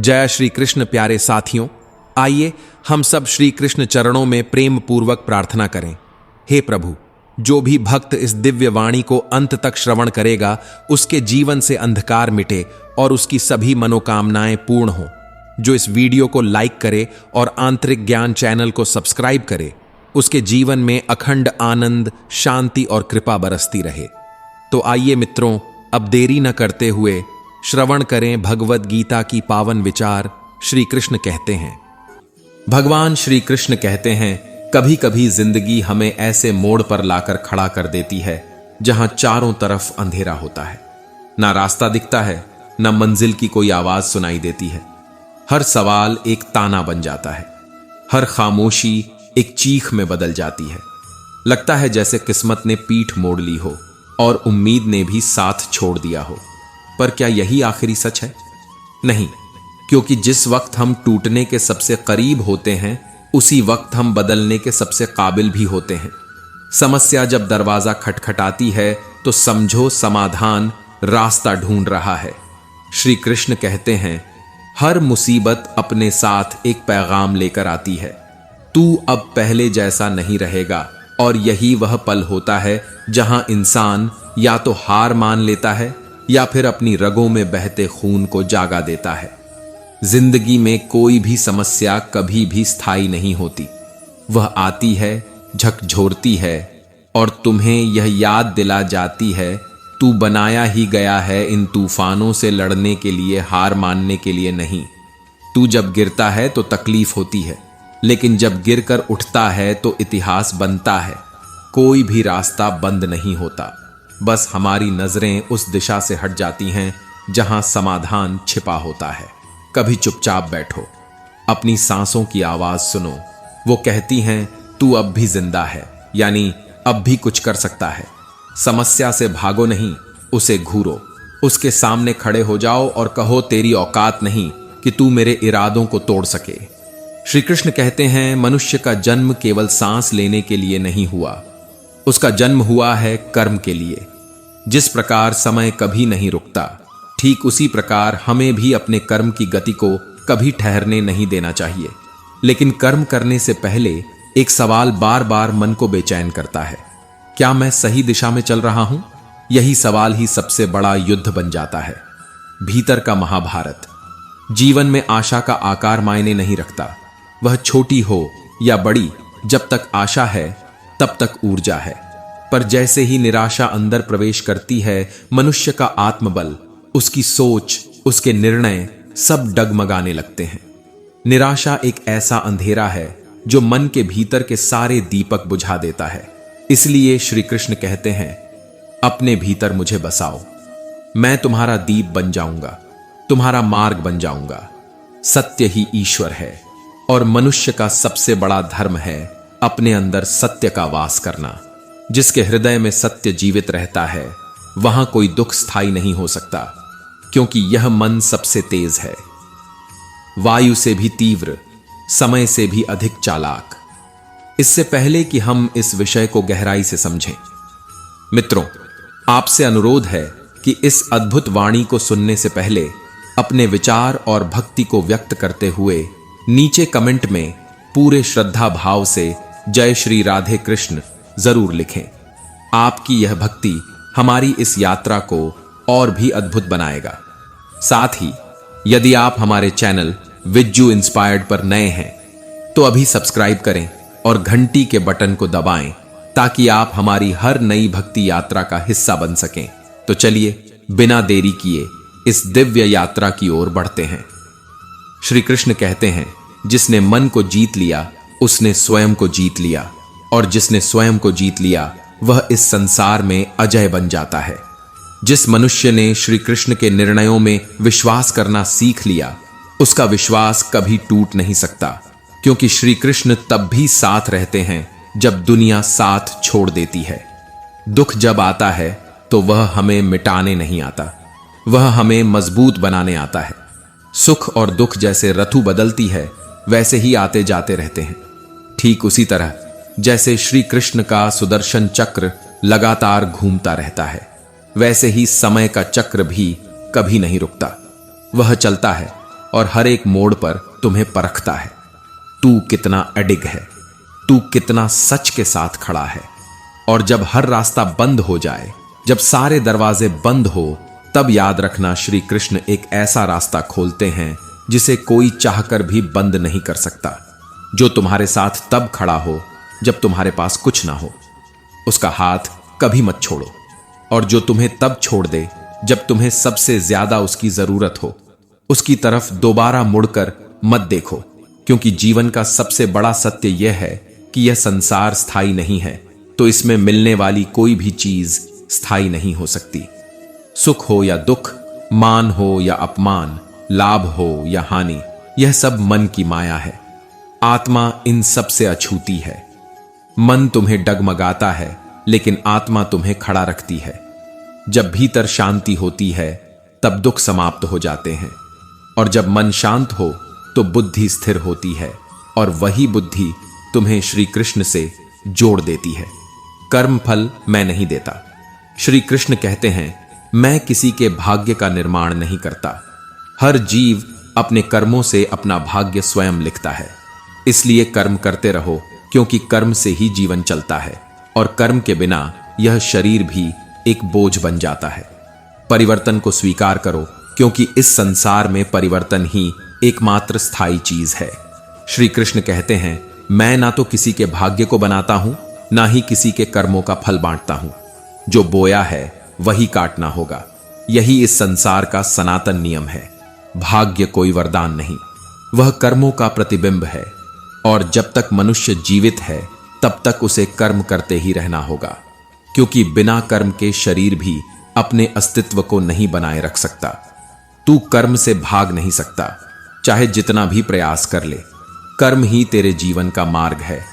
जय श्री कृष्ण प्यारे साथियों, आइए हम सब श्री कृष्ण चरणों में प्रेम पूर्वक प्रार्थना करें। हे प्रभु, जो भी भक्त इस दिव्य वाणी को अंत तक श्रवण करेगा, उसके जीवन से अंधकार मिटे और उसकी सभी मनोकामनाएं पूर्ण हो। जो इस वीडियो को लाइक करे और आंतरिक ज्ञान चैनल को सब्सक्राइब करे, उसके जीवन में अखंड आनंद, शांति और कृपा बरसती रहे। तो आइए मित्रों, अब देरी न करते हुए श्रवण करें भगवद गीता की पावन विचार। श्री कृष्ण कहते हैं, भगवान श्री कृष्ण कहते हैं, कभी कभी जिंदगी हमें ऐसे मोड़ पर लाकर खड़ा कर देती है जहां चारों तरफ अंधेरा होता है। ना रास्ता दिखता है, ना मंजिल की कोई आवाज सुनाई देती है। हर सवाल एक ताना बन जाता है, हर खामोशी एक चीख में बदल जाती है। लगता है जैसे किस्मत ने पीठ मोड़ ली हो और उम्मीद ने भी साथ छोड़ दिया हो। पर क्या यही आखिरी सच है? नहीं, क्योंकि जिस वक्त हम टूटने के सबसे करीब होते हैं, उसी वक्त हम बदलने के सबसे काबिल भी होते हैं। समस्या जब दरवाजा खटखटाती है तो समझो समाधान रास्ता ढूंढ रहा है। श्री कृष्ण कहते हैं, हर मुसीबत अपने साथ एक पैगाम लेकर आती है। तू अब पहले जैसा नहीं रहेगा, और यही वह पल होता है जहां इंसान या तो हार मान लेता है या फिर अपनी रगों में बहते खून को जागा देता है। जिंदगी में कोई भी समस्या कभी भी स्थायी नहीं होती। वह आती है, झकझोरती है और तुम्हें यह याद दिला जाती है, तू बनाया ही गया है इन तूफानों से लड़ने के लिए, हार मानने के लिए नहीं। तू जब गिरता है तो तकलीफ होती है, लेकिन जब गिरकर उठता है तो इतिहास बनता है। कोई भी रास्ता बंद नहीं होता, बस हमारी नजरें उस दिशा से हट जाती हैं जहां समाधान छिपा होता है। कभी चुपचाप बैठो, अपनी सांसों की आवाज सुनो। वो कहती हैं, तू अब भी जिंदा है, यानी अब भी कुछ कर सकता है। समस्या से भागो नहीं, उसे घूरो। उसके सामने खड़े हो जाओ और कहो, तेरी औकात नहीं कि तू मेरे इरादों को तोड़ सके। श्री कृष्ण कहते हैं, मनुष्य का जन्म केवल सांस लेने के लिए नहीं हुआ, उसका जन्म हुआ है कर्म के लिए। जिस प्रकार समय कभी नहीं रुकता, ठीक उसी प्रकार हमें भी अपने कर्म की गति को कभी ठहरने नहीं देना चाहिए। लेकिन कर्म करने से पहले एक सवाल बार बार मन को बेचैन करता है, क्या मैं सही दिशा में चल रहा हूं? यही सवाल ही सबसे बड़ा युद्ध बन जाता है। भीतर का महाभारत। जीवन में आशा का आकार मायने नहीं रखता, वह छोटी हो या बड़ी, जब तक आशा है तब तक ऊर्जा है। पर जैसे ही निराशा अंदर प्रवेश करती है, मनुष्य का आत्मबल, उसकी सोच, उसके निर्णय सब डगमगाने लगते हैं। निराशा एक ऐसा अंधेरा है जो मन के भीतर के सारे दीपक बुझा देता है। इसलिए श्री कृष्ण कहते हैं, अपने भीतर मुझे बसाओ, मैं तुम्हारा दीप बन जाऊंगा, तुम्हारा मार्ग बन जाऊंगा। सत्य ही ईश्वर है और मनुष्य का सबसे बड़ा धर्म है अपने अंदर सत्य का वास करना। जिसके हृदय में सत्य जीवित रहता है, वहां कोई दुख स्थायी नहीं हो सकता, क्योंकि यह मन सबसे तेज है, वायु से भी तीव्र, समय से भी अधिक चालाक। इससे पहले कि हम इस विषय को गहराई से समझें, मित्रों, आपसे अनुरोध है कि इस अद्भुत वाणी को सुनने से पहले अपने विचार और भक्ति को व्यक्त करते हुए नीचे कमेंट में पूरे श्रद्धा भाव से जय श्री राधे कृष्ण जरूर लिखें। आपकी यह भक्ति हमारी इस यात्रा को और भी अद्भुत बनाएगा। साथ ही यदि आप हमारे चैनल विज्जू इंस्पायर्ड पर नए हैं तो अभी सब्सक्राइब करें और घंटी के बटन को दबाएं, ताकि आप हमारी हर नई भक्ति यात्रा का हिस्सा बन सकें। तो चलिए बिना देरी किए इस दिव्य यात्रा की ओर बढ़ते हैं। श्री कृष्ण कहते हैं, जिसने मन को जीत लिया उसने स्वयं को जीत लिया, और जिसने स्वयं को जीत लिया वह इस संसार में अजय बन जाता है। जिस मनुष्य ने श्री कृष्ण के निर्णयों में विश्वास करना सीख लिया, उसका विश्वास कभी टूट नहीं सकता, क्योंकि श्री कृष्ण तब भी साथ रहते हैं जब दुनिया साथ छोड़ देती है। दुख जब आता है तो वह हमें मिटाने नहीं आता, वह हमें मजबूत बनाने आता है। सुख और दुख जैसे ऋतु बदलती है, वैसे ही आते जाते रहते हैं। ठीक उसी तरह जैसे श्री कृष्ण का सुदर्शन चक्र लगातार घूमता रहता है, वैसे ही समय का चक्र भी कभी नहीं रुकता। वह चलता है, और हर एक मोड़ पर तुम्हें परखता है। तू कितना अडिग है, तू कितना सच के साथ खड़ा है। और जब हर रास्ता बंद हो जाए, जब सारे दरवाजे बंद हो, तब याद रखना श्री कृष्ण एक ऐसा रास्ता खोलते हैं जिसे कोई चाहकर भी बंद नहीं कर सकता। जो तुम्हारे साथ तब खड़ा हो जब तुम्हारे पास कुछ ना हो, उसका हाथ कभी मत छोड़ो। और जो तुम्हें तब छोड़ दे जब तुम्हें सबसे ज्यादा उसकी जरूरत हो, उसकी तरफ दोबारा मुड़कर मत देखो, क्योंकि जीवन का सबसे बड़ा सत्य यह है कि यह संसार स्थायी नहीं है, तो इसमें मिलने वाली कोई भी चीज स्थायी नहीं हो सकती। सुख हो या दुख, मान हो या अपमान, लाभ हो या हानि, यह सब मन की माया है। आत्मा इन सब से अछूती है। मन तुम्हें डगमगाता है, लेकिन आत्मा तुम्हें खड़ा रखती है। जब भीतर शांति होती है, तब दुख समाप्त हो जाते हैं। और जब मन शांत हो तो बुद्धि स्थिर होती है, और वही बुद्धि तुम्हें श्री कृष्ण से जोड़ देती है। कर्म फल मैं नहीं देता। श्री कृष्ण कहते हैं, मैं किसी के भाग्य का निर्माण नहीं करता। हर जीव अपने कर्मों से अपना भाग्य स्वयं लिखता है। इसलिए कर्म करते रहो, क्योंकि कर्म से ही जीवन चलता है, और कर्म के बिना यह शरीर भी एक बोझ बन जाता है। परिवर्तन को स्वीकार करो, क्योंकि इस संसार में परिवर्तन ही एकमात्र स्थायी चीज है। श्री कृष्ण कहते हैं, मैं ना तो किसी के भाग्य को बनाता हूं, ना ही किसी के कर्मों का फल बांटता हूं। जो बोया है वही काटना होगा। यही इस संसार का सनातन नियम है। भाग्य कोई वरदान नहीं, वह कर्मों का प्रतिबिंब है। और जब तक मनुष्य जीवित है, तब तक उसे कर्म करते ही रहना होगा, क्योंकि बिना कर्म के शरीर भी अपने अस्तित्व को नहीं बनाए रख सकता। तू कर्म से भाग नहीं सकता, चाहे जितना भी प्रयास कर ले। कर्म ही तेरे जीवन का मार्ग है,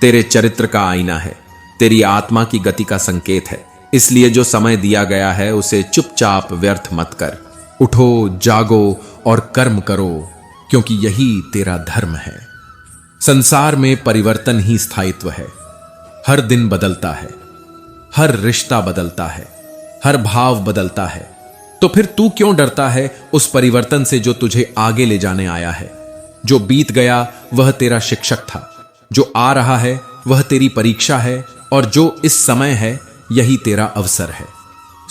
तेरे चरित्र का आईना है, तेरी आत्मा की गति का संकेत है। इसलिए जो समय दिया गया है उसे चुपचाप व्यर्थ मत कर। उठो, जागो और कर्म करो, क्योंकि यही तेरा धर्म है। संसार में परिवर्तन ही स्थायित्व है। हर दिन बदलता है, हर रिश्ता बदलता है, हर भाव बदलता है। तो फिर तू क्यों डरता है उस परिवर्तन से जो तुझे आगे ले जाने आया है? जो बीत गया वह तेरा शिक्षक था, जो आ रहा है वह तेरी परीक्षा है, और जो इस समय है यही तेरा अवसर है।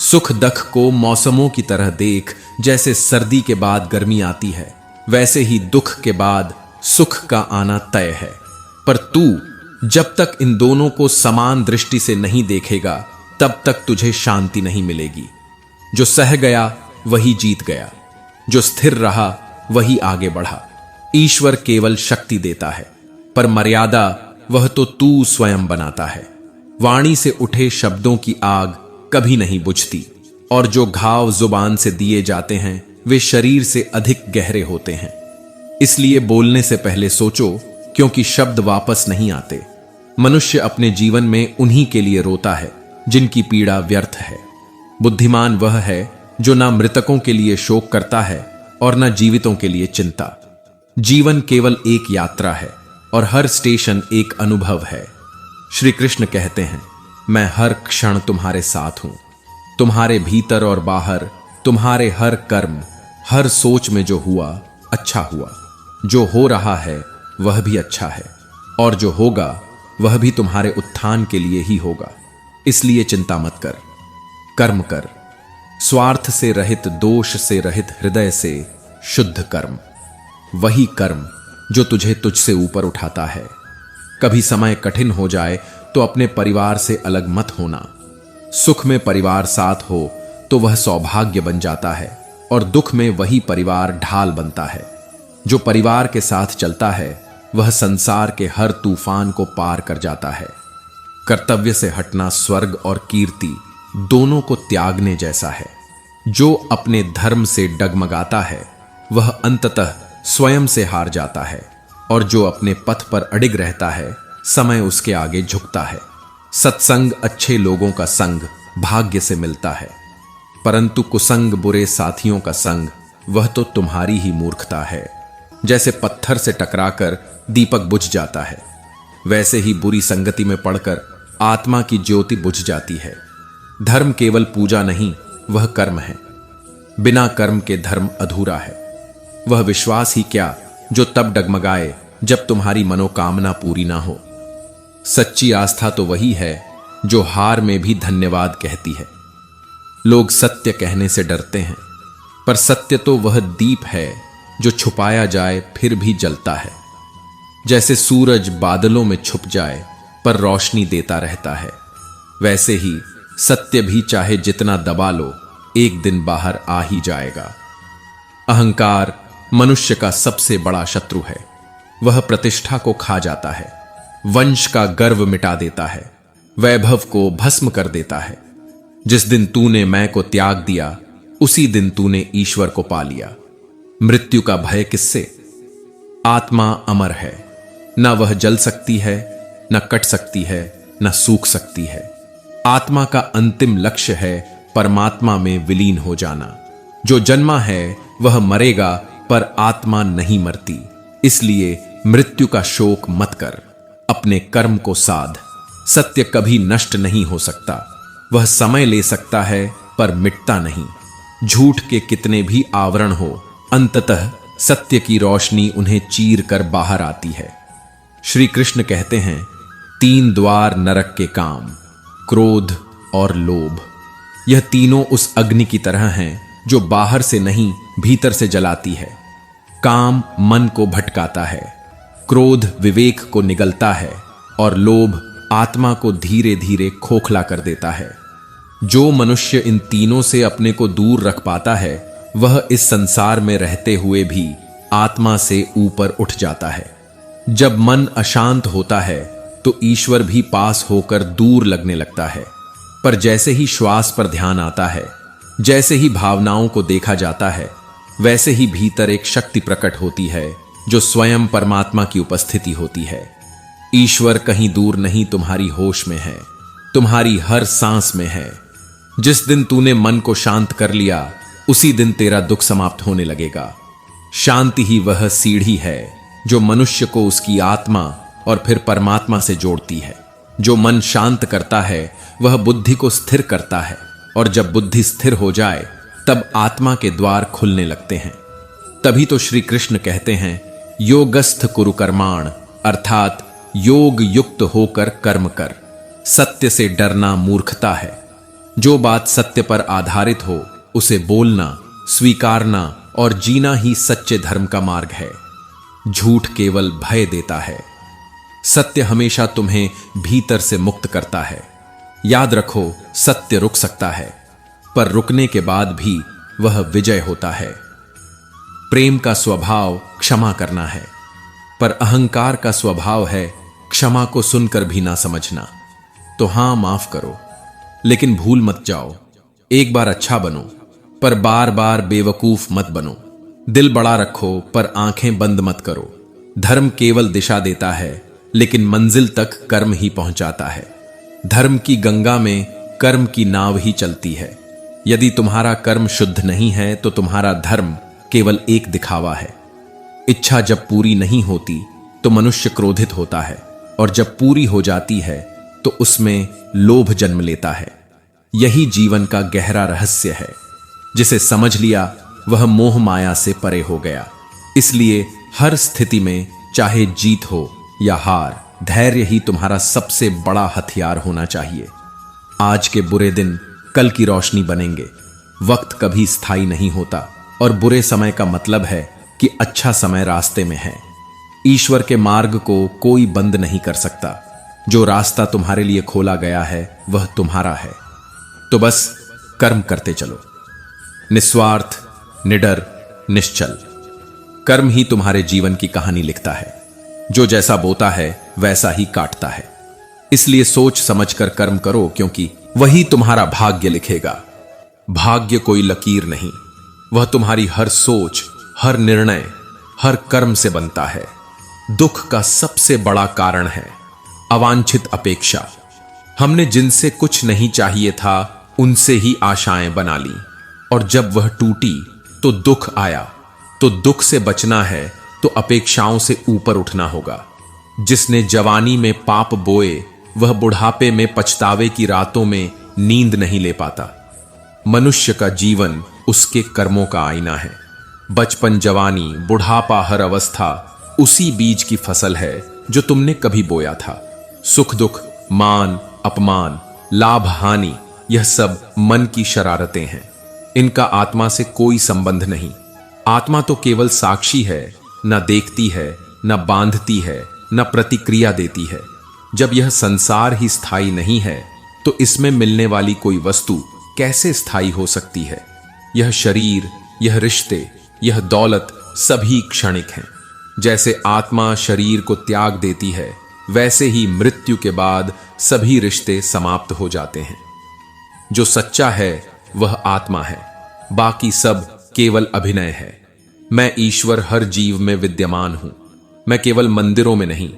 सुख दुख को मौसमों की तरह देख। जैसे सर्दी के बाद गर्मी आती है, वैसे ही दुख के बाद सुख का आना तय है। पर तू जब तक इन दोनों को समान दृष्टि से नहीं देखेगा, तब तक तुझे शांति नहीं मिलेगी। जो सह गया वही जीत गया, जो स्थिर रहा वही आगे बढ़ा। ईश्वर केवल शक्ति देता है, पर मर्यादा वह तो तू स्वयं बनाता है। वाणी से उठे शब्दों की आग कभी नहीं बुझती, और जो घाव जुबान से दिए जाते हैं वे शरीर से अधिक गहरे होते हैं। इसलिए बोलने से पहले सोचो, क्योंकि शब्द वापस नहीं आते। मनुष्य अपने जीवन में उन्हीं के लिए रोता है जिनकी पीड़ा व्यर्थ है। बुद्धिमान वह है जो ना मृतकों के लिए शोक करता है और ना जीवितों के लिए चिंता। जीवन केवल एक यात्रा है, और हर स्टेशन एक अनुभव है। श्री कृष्ण कहते हैं, मैं हर क्षण तुम्हारे साथ हूं। तुम्हारे भीतर और बाहर, तुम्हारे हर कर्म, हर सोच में जो हुआ अच्छा हुआ। जो हो रहा है वह भी अच्छा है, और जो होगा वह भी तुम्हारे उत्थान के लिए ही होगा। इसलिए चिंता मत कर, कर्म कर। स्वार्थ से रहित, दोष से रहित, हृदय से शुद्ध कर्म। वही कर्म जो तुझे तुझसे ऊपर उठाता है। कभी समय कठिन हो जाए तो अपने परिवार से अलग मत होना। सुख में परिवार साथ हो तो वह सौभाग्य बन जाता है, और दुख में वही परिवार ढाल बनता है। जो परिवार के साथ चलता है वह संसार के हर तूफान को पार कर जाता है। कर्तव्य से हटना स्वर्ग और कीर्ति दोनों को त्यागने जैसा है। जो अपने धर्म से डगमगाता है वह अंततः स्वयं से हार जाता है, और जो अपने पथ पर अडिग रहता है समय उसके आगे झुकता है। सत्संग अच्छे लोगों का संग भाग्य से मिलता है, परंतु कुसंग बुरे साथियों का संग वह तो तुम्हारी ही मूर्खता है। जैसे पत्थर से टकराकर दीपक बुझ जाता है, वैसे ही बुरी संगति में पड़कर आत्मा की ज्योति बुझ जाती है। धर्म केवल पूजा नहीं, वह कर्म है। बिना कर्म के धर्म अधूरा है। वह विश्वास ही क्या जो तब डगमगाए जब तुम्हारी मनोकामना पूरी ना हो। सच्ची आस्था तो वही है जो हार में भी धन्यवाद कहती है। लोग सत्य कहने से डरते हैं, पर सत्य तो वह दीप है जो छुपाया जाए फिर भी जलता है। जैसे सूरज बादलों में छुप जाए पर रोशनी देता रहता है, वैसे ही सत्य भी चाहे जितना दबा लो एक दिन बाहर आ ही जाएगा। अहंकार मनुष्य का सबसे बड़ा शत्रु है। वह प्रतिष्ठा को खा जाता है, वंश का गर्व मिटा देता है, वैभव को भस्म कर देता है। जिस दिन तूने मैं को त्याग दिया उसी दिन तूने ईश्वर को पा लिया। मृत्यु का भय किससे? आत्मा अमर है, न वह जल सकती है, न कट सकती है, न सूख सकती है। आत्मा का अंतिम लक्ष्य है परमात्मा में विलीन हो जाना। जो जन्मा है वह मरेगा, पर आत्मा नहीं मरती। इसलिए मृत्यु का शोक मत कर, अपने कर्म को साध। सत्य कभी नष्ट नहीं हो सकता, वह समय ले सकता है पर मिटता नहीं। झूठ के कितने भी आवरण हो, अंततः सत्य की रोशनी उन्हें चीर कर बाहर आती है। श्री कृष्ण कहते हैं, 3 द्वार नरक के काम, क्रोध और लोभ। यह तीनों उस अग्नि की तरह हैं जो बाहर से नहीं भीतर से जलाती है। काम मन को भटकाता है, क्रोध विवेक को निगलता है और लोभ आत्मा को धीरे धीरे खोखला कर देता है। जो मनुष्य इन तीनों से अपने को दूर रख पाता है वह इस संसार में रहते हुए भी आत्मा से ऊपर उठ जाता है। जब मन अशांत होता है तो ईश्वर भी पास होकर दूर लगने लगता है, पर जैसे ही श्वास पर ध्यान आता है, जैसे ही भावनाओं को देखा जाता है, वैसे ही भीतर एक शक्ति प्रकट होती है जो स्वयं परमात्मा की उपस्थिति होती है। ईश्वर कहीं दूर नहीं, तुम्हारी होश में है, तुम्हारी हर सांस में है। जिस दिन तूने मन को शांत कर लिया उसी दिन तेरा दुख समाप्त होने लगेगा। शांति ही वह सीढ़ी है जो मनुष्य को उसकी आत्मा और फिर परमात्मा से जोड़ती है। जो मन शांत करता है वह बुद्धि को स्थिर करता है, और जब बुद्धि स्थिर हो जाए तब आत्मा के द्वार खुलने लगते हैं। तभी तो श्री कृष्ण कहते हैं, योगस्थ कुरु कर्माण, अर्थात योग युक्त होकर कर्म कर। सत्य से डरना मूर्खता है। जो बात सत्य पर आधारित हो उसे बोलना, स्वीकारना और जीना ही सच्चे धर्म का मार्ग है। झूठ केवल भय देता है, सत्य हमेशा तुम्हें भीतर से मुक्त करता है। याद रखो, सत्य रुक सकता है, पर रुकने के बाद भी वह विजय होता है। प्रेम का स्वभाव क्षमा करना है, पर अहंकार का स्वभाव है क्षमा को सुनकर भी ना समझना। तो हां, माफ करो, लेकिन भूल मत जाओ। एक बार अच्छा बनो, पर बार बार बेवकूफ मत बनो। दिल बड़ा रखो, पर आंखें बंद मत करो। धर्म केवल दिशा देता है, लेकिन मंजिल तक कर्म ही पहुंचाता है। धर्म की गंगा में कर्म की नाव ही चलती है। यदि तुम्हारा कर्म शुद्ध नहीं है तो तुम्हारा धर्म केवल एक दिखावा है। इच्छा जब पूरी नहीं होती तो मनुष्य क्रोधित होता है, और जब पूरी हो जाती है तो उसमें लोभ जन्म लेता है। यही जीवन का गहरा रहस्य है। जिसे समझ लिया वह मोह माया से परे हो गया। इसलिए हर स्थिति में, चाहे जीत हो या हार, धैर्य ही तुम्हारा सबसे बड़ा हथियार होना चाहिए। आज के बुरे दिन कल की रोशनी बनेंगे। वक्त कभी स्थायी नहीं होता, और बुरे समय का मतलब है कि अच्छा समय रास्ते में है। ईश्वर के मार्ग को कोई बंद नहीं कर सकता। जो रास्ता तुम्हारे लिए खोला गया है वह तुम्हारा है। तो बस कर्म करते चलो, निस्वार्थ, निडर, निश्चल। कर्म ही तुम्हारे जीवन की कहानी लिखता है। जो जैसा बोता है वैसा ही काटता है। इसलिए सोच समझकर कर्म करो, क्योंकि वही तुम्हारा भाग्य लिखेगा। भाग्य कोई लकीर नहीं, वह तुम्हारी हर सोच, हर निर्णय, हर कर्म से बनता है। दुख का सबसे बड़ा कारण है अवांछित अपेक्षा। हमने जिनसे कुछ नहीं चाहिए था उनसे ही आशाएं बना ली, और जब वह टूटी तो दुख आया। तो दुख से बचना है तो अपेक्षाओं से ऊपर उठना होगा। जिसने जवानी में पाप बोए वह बुढ़ापे में पछतावे की रातों में नींद नहीं ले पाता। मनुष्य का जीवन उसके कर्मों का आईना है। बचपन, जवानी, बुढ़ापा, हर अवस्था उसी बीज की फसल है जो तुमने कभी बोया था। सुख दुख, मान अपमान, लाभ हानि, यह सब मन की शरारतें हैं। इनका आत्मा से कोई संबंध नहीं। आत्मा तो केवल साक्षी है, न देखती है, न बांधती है, न प्रतिक्रिया देती है। जब यह संसार ही स्थायी नहीं है तो इसमें मिलने वाली कोई वस्तु कैसे स्थायी हो सकती है। यह शरीर, यह रिश्ते, यह दौलत सभी क्षणिक हैं। जैसे आत्मा शरीर को त्याग देती है, वैसे ही मृत्यु के बाद सभी रिश्ते समाप्त हो जाते हैं। जो सच्चा है वह आत्मा है, बाकी सब केवल अभिनय है। मैं ईश्वर हर जीव में विद्यमान हूं। मैं केवल मंदिरों में नहीं,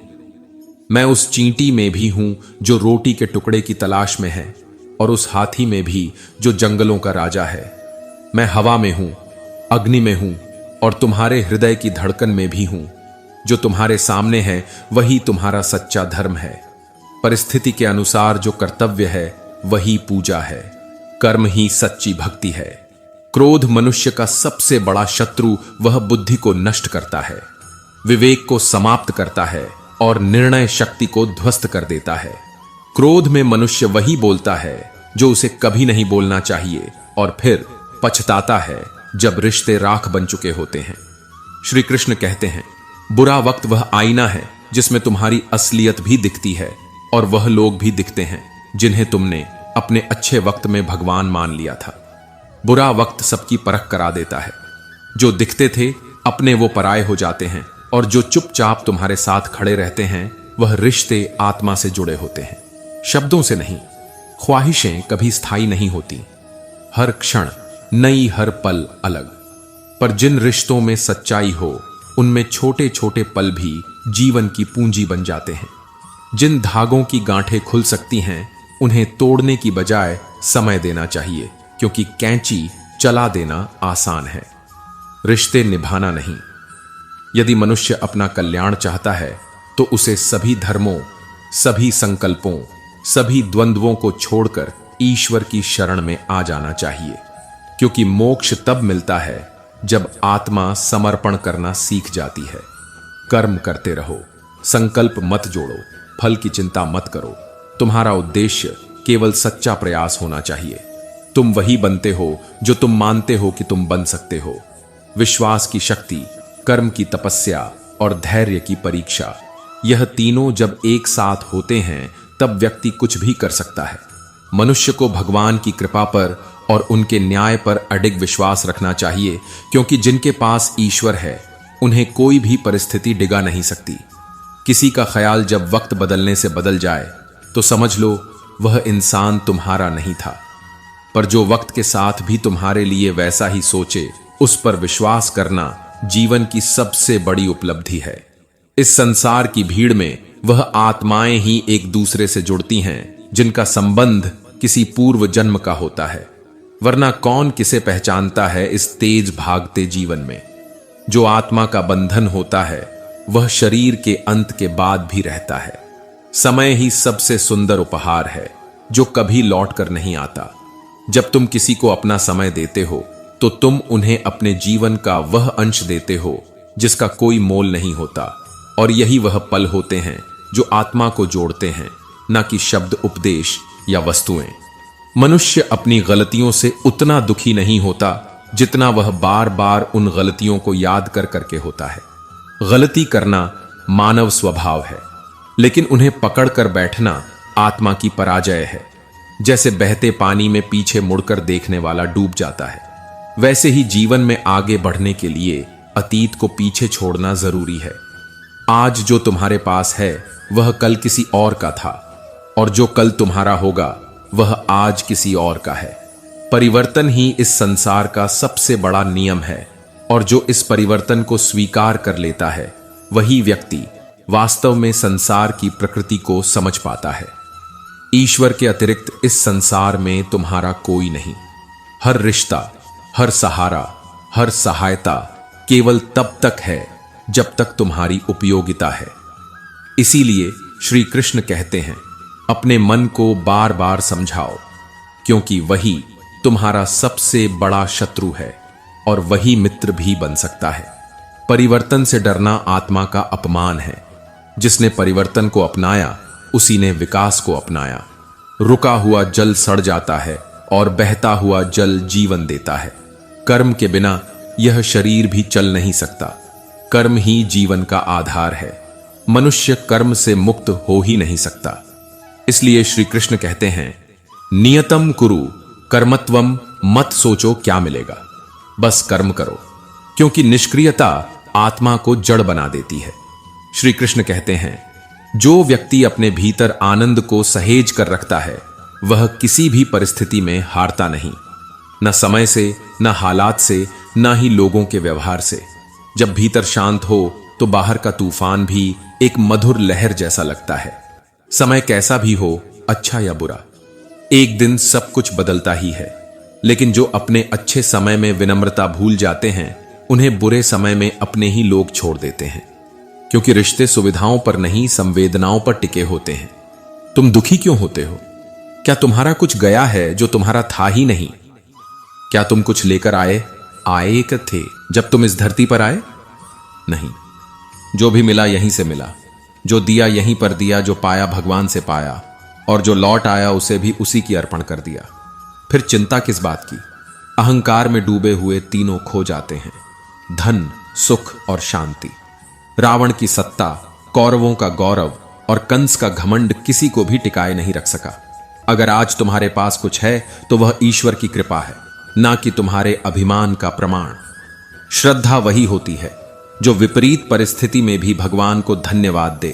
मैं उस चींटी में भी हूं जो रोटी के टुकड़े की तलाश में है, और उस हाथी में भी जो जंगलों का राजा है। मैं हवा में हूं, अग्नि में हूं, और तुम्हारे हृदय की धड़कन में भी हूं। जो तुम्हारे सामने है वही तुम्हारा सच्चा धर्म है। परिस्थिति के अनुसार जो कर्तव्य है वही पूजा है। कर्म ही सच्ची भक्ति है। क्रोध मनुष्य का सबसे बड़ा शत्रु वह बुद्धि को नष्ट करता है, विवेक को समाप्त करता है और निर्णय शक्ति को ध्वस्त कर देता है। क्रोध में मनुष्य वही बोलता है जो उसे कभी नहीं बोलना चाहिए, और फिर पछताता है जब रिश्ते राख बन चुके होते हैं। श्री कृष्ण कहते हैं, बुरा वक्त वह आईना है जिसमें तुम्हारी असलियत भी दिखती है, और वह लोग भी दिखते हैं जिन्हें तुमने अपने अच्छे वक्त में भगवान मान लिया था। बुरा वक्त सबकी परख करा देता है। जो दिखते थे अपने वो पराये हो जाते हैं, और जो चुपचाप तुम्हारे साथ खड़े रहते हैं वह रिश्ते आत्मा से जुड़े होते हैं, शब्दों से नहीं। ख्वाहिशें कभी स्थायी नहीं होती, हर क्षण नई, हर पल अलग। पर जिन रिश्तों में सच्चाई हो उनमें छोटे छोटे पल भी जीवन की पूंजी बन जाते हैं। जिन धागों की गांठें खुल सकती हैं उन्हें तोड़ने की बजाय समय देना चाहिए, क्योंकि कैंची चला देना आसान है, रिश्ते निभाना नहीं। यदि मनुष्य अपना कल्याण चाहता है तो उसे सभी धर्मों, सभी संकल्पों, सभी द्वंद्वों को छोड़कर ईश्वर की शरण में आ जाना चाहिए, क्योंकि मोक्ष तब मिलता है जब आत्मा समर्पण करना सीख जाती है। कर्म करते रहो, संकल्प मत जोड़ो, फल की चिंता मत करो। तुम्हारा उद्देश्य केवल सच्चा प्रयास होना चाहिए। तुम वही बनते हो जो तुम मानते हो कि तुम बन सकते हो। विश्वास की शक्ति, कर्म की तपस्या और धैर्य की परीक्षा, यह तीनों जब एक साथ होते हैं तब व्यक्ति कुछ भी कर सकता है। मनुष्य को भगवान की कृपा पर और उनके न्याय पर अडिग विश्वास रखना चाहिए, क्योंकि जिनके पास ईश्वर है उन्हें कोई भी परिस्थिति डिगा नहीं सकती। किसी का ख्याल जब वक्त बदलने से बदल जाए तो समझ लो वह इंसान तुम्हारा नहीं था, पर जो वक्त के साथ भी तुम्हारे लिए वैसा ही सोचे, उस पर विश्वास करना जीवन की सबसे बड़ी उपलब्धि है। इस संसार की भीड़ में वह आत्माएं ही एक दूसरे से जुड़ती हैं जिनका संबंध किसी पूर्व जन्म का होता है, वरना कौन किसे पहचानता है इस तेज भागते जीवन में। जो आत्मा का बंधन होता है वह शरीर के अंत के बाद भी रहता है। समय ही सबसे सुंदर उपहार है जो कभी लौट कर नहीं आता। जब तुम किसी को अपना समय देते हो तो तुम उन्हें अपने जीवन का वह अंश देते हो जिसका कोई मोल नहीं होता, और यही वह पल होते हैं जो आत्मा को जोड़ते हैं, न कि शब्द, उपदेश या वस्तुएं। मनुष्य अपनी गलतियों से उतना दुखी नहीं होता जितना वह बार बार उन गलतियों को याद कर करके होता है। गलती करना मानव स्वभाव है, लेकिन उन्हें पकड़ कर बैठना आत्मा की पराजय है। जैसे बहते पानी में पीछे मुड़कर देखने वाला डूब जाता है, वैसे ही जीवन में आगे बढ़ने के लिए अतीत को पीछे छोड़ना जरूरी है। आज जो तुम्हारे पास है वह कल किसी और का था, और जो कल तुम्हारा होगा वह आज किसी और का है। परिवर्तन ही इस संसार का सबसे बड़ा नियम है, और जो इस परिवर्तन को स्वीकार कर लेता है वही व्यक्ति वास्तव में संसार की प्रकृति को समझ पाता है। ईश्वर के अतिरिक्त इस संसार में तुम्हारा कोई नहीं। हर रिश्ता, हर सहारा, हर सहायता केवल तब तक है जब तक तुम्हारी उपयोगिता है। इसीलिए श्री कृष्ण कहते हैं, अपने मन को बार बार समझाओ, क्योंकि वही तुम्हारा सबसे बड़ा शत्रु है। और वही मित्र भी बन सकता है। परिवर्तन से डरना आत्मा का अपमान है। जिसने परिवर्तन को अपनाया उसी ने विकास को अपनाया। रुका हुआ जल सड़ जाता है और बहता हुआ जल जीवन देता है। कर्म के बिना यह शरीर भी चल नहीं सकता। कर्म ही जीवन का आधार है। मनुष्य कर्म से मुक्त हो ही नहीं सकता। इसलिए श्री कृष्ण कहते हैं, नियतम कुरु कर्मत्वम, मत सोचो क्या मिलेगा, बस कर्म करो, क्योंकि निष्क्रियता आत्मा को जड़ बना देती है। श्री कृष्ण कहते हैं, जो व्यक्ति अपने भीतर आनंद को सहेज कर रखता है वह किसी भी परिस्थिति में हारता नहीं, न समय से, न हालात से, न ही लोगों के व्यवहार से। जब भीतर शांत हो तो बाहर का तूफान भी एक मधुर लहर जैसा लगता है। समय कैसा भी हो, अच्छा या बुरा, एक दिन सब कुछ बदलता ही है। लेकिन जो अपने अच्छे समय में विनम्रता भूल जाते हैं उन्हें बुरे समय में अपने ही लोग छोड़ देते हैं, क्योंकि रिश्ते सुविधाओं पर नहीं संवेदनाओं पर टिके होते हैं। तुम दुखी क्यों होते हो? क्या तुम्हारा कुछ गया है जो तुम्हारा था ही नहीं? क्या तुम कुछ लेकर आए थे जब तुम इस धरती पर आए? नहीं। जो भी मिला यहीं से मिला, जो दिया यहीं पर दिया, जो पाया भगवान से पाया, और जो लौट आया उसे भी उसी की अर्पण कर दिया। फिर चिंता किस बात की? अहंकार में डूबे हुए तीनों खो जाते हैं, धन, सुख और शांति। रावण की सत्ता, कौरवों का गौरव और कंस का घमंड किसी को भी टिकाए नहीं रख सका। अगर आज तुम्हारे पास कुछ है तो वह ईश्वर की कृपा है, ना कि तुम्हारे अभिमान का प्रमाण। श्रद्धा वही होती है जो विपरीत परिस्थिति में भी भगवान को धन्यवाद दे,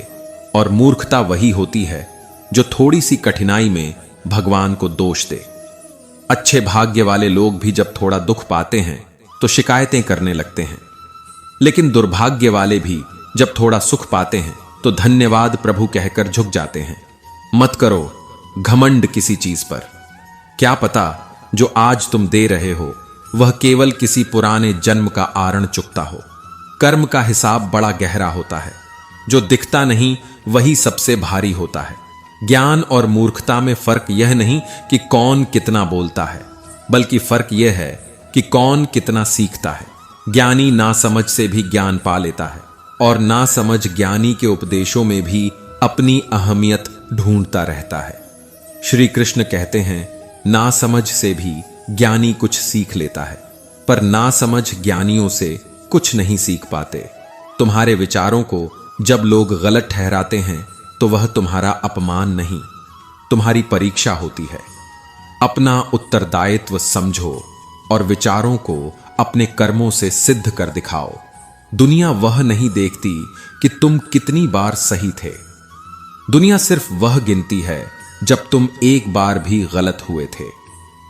और मूर्खता वही होती है जो थोड़ी सी कठिनाई में भगवान को दोष दे। अच्छे भाग्य वाले लोग भी जब थोड़ा दुख पाते हैं तो शिकायतें करने लगते हैं, लेकिन दुर्भाग्य वाले भी जब थोड़ा सुख पाते हैं तो धन्यवाद प्रभु कहकर झुक जाते हैं। मत करो घमंड किसी चीज पर। क्या पता जो आज तुम दे रहे हो वह केवल किसी पुराने जन्म का आरण चुकता हो। कर्म का हिसाब बड़ा गहरा होता है, जो दिखता नहीं वही सबसे भारी होता है। ज्ञान और मूर्खता में फर्क यह नहीं कि कौन कितना बोलता है, बल्कि फर्क यह है कि कौन कितना सीखता है। ज्ञानी नासमझ से भी ज्ञान पा लेता है, और नासमझ ज्ञानी के उपदेशों में भी अपनी अहमियत ढूंढता रहता है। श्री कृष्ण कहते हैं, नासमझ से भी ज्ञानी कुछ सीख लेता है, पर नासमझ ज्ञानियों से कुछ नहीं सीख पाते। तुम्हारे विचारों को जब लोग गलत ठहराते हैं तो वह तुम्हारा अपमान नहीं, तुम्हारी परीक्षा होती है। अपना उत्तरदायित्व समझो और विचारों को अपने कर्मों से सिद्ध कर दिखाओ। दुनिया वह नहीं देखती कि तुम कितनी बार सही थे। दुनिया सिर्फ वह गिनती है जब तुम एक बार भी गलत हुए थे।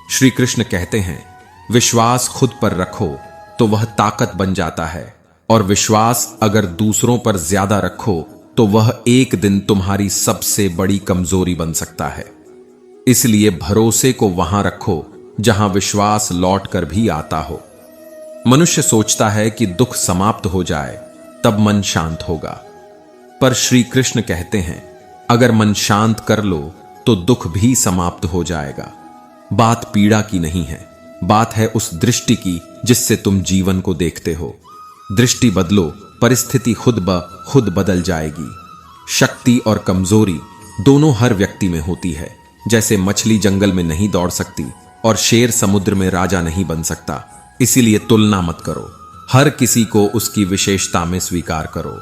श्री कृष्ण कहते हैं, विश्वास खुद पर रखो तो वह ताकत बन जाता है, और विश्वास अगर दूसरों पर ज्यादा रखो तो वह एक दिन तुम्हारी सबसे बड़ी कमजोरी बन सकता है। इसलिए भरोसे को वहां रखो जहां विश्वास लौट कर भी आता हो। मनुष्य सोचता है कि दुख समाप्त हो जाए तब मन शांत होगा, पर श्री कृष्ण कहते हैं, अगर मन शांत कर लो तो दुख भी समाप्त हो जाएगा। बात पीड़ा की नहीं है, बात है उस दृष्टि की जिससे तुम जीवन को देखते हो। दृष्टि बदलो, परिस्थिति खुद ब खुद बदल जाएगी। शक्ति और कमजोरी दोनों हर व्यक्ति में होती है। जैसे मछली जंगल में नहीं दौड़ सकती और शेर समुद्र में राजा नहीं बन सकता। इसीलिए तुलना मत करो, हर किसी को उसकी विशेषता में स्वीकार करो।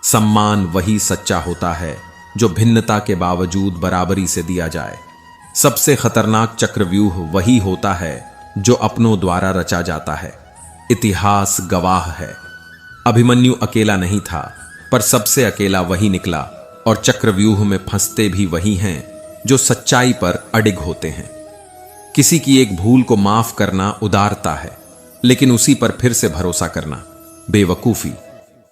सम्मान वही सच्चा होता है जो भिन्नता के बावजूद बराबरी से दिया जाए। सबसे खतरनाक चक्रव्यूह वही होता है जो अपनों द्वारा रचा जाता है। इतिहास गवाह है, अभिमन्यु अकेला नहीं था, पर सबसे अकेला वही निकला, और चक्रव्यूह में फंसते भी वही हैं जो सच्चाई पर अडिग होते हैं। किसी की एक भूल को माफ करना उदारता है, लेकिन उसी पर फिर से भरोसा करना बेवकूफी।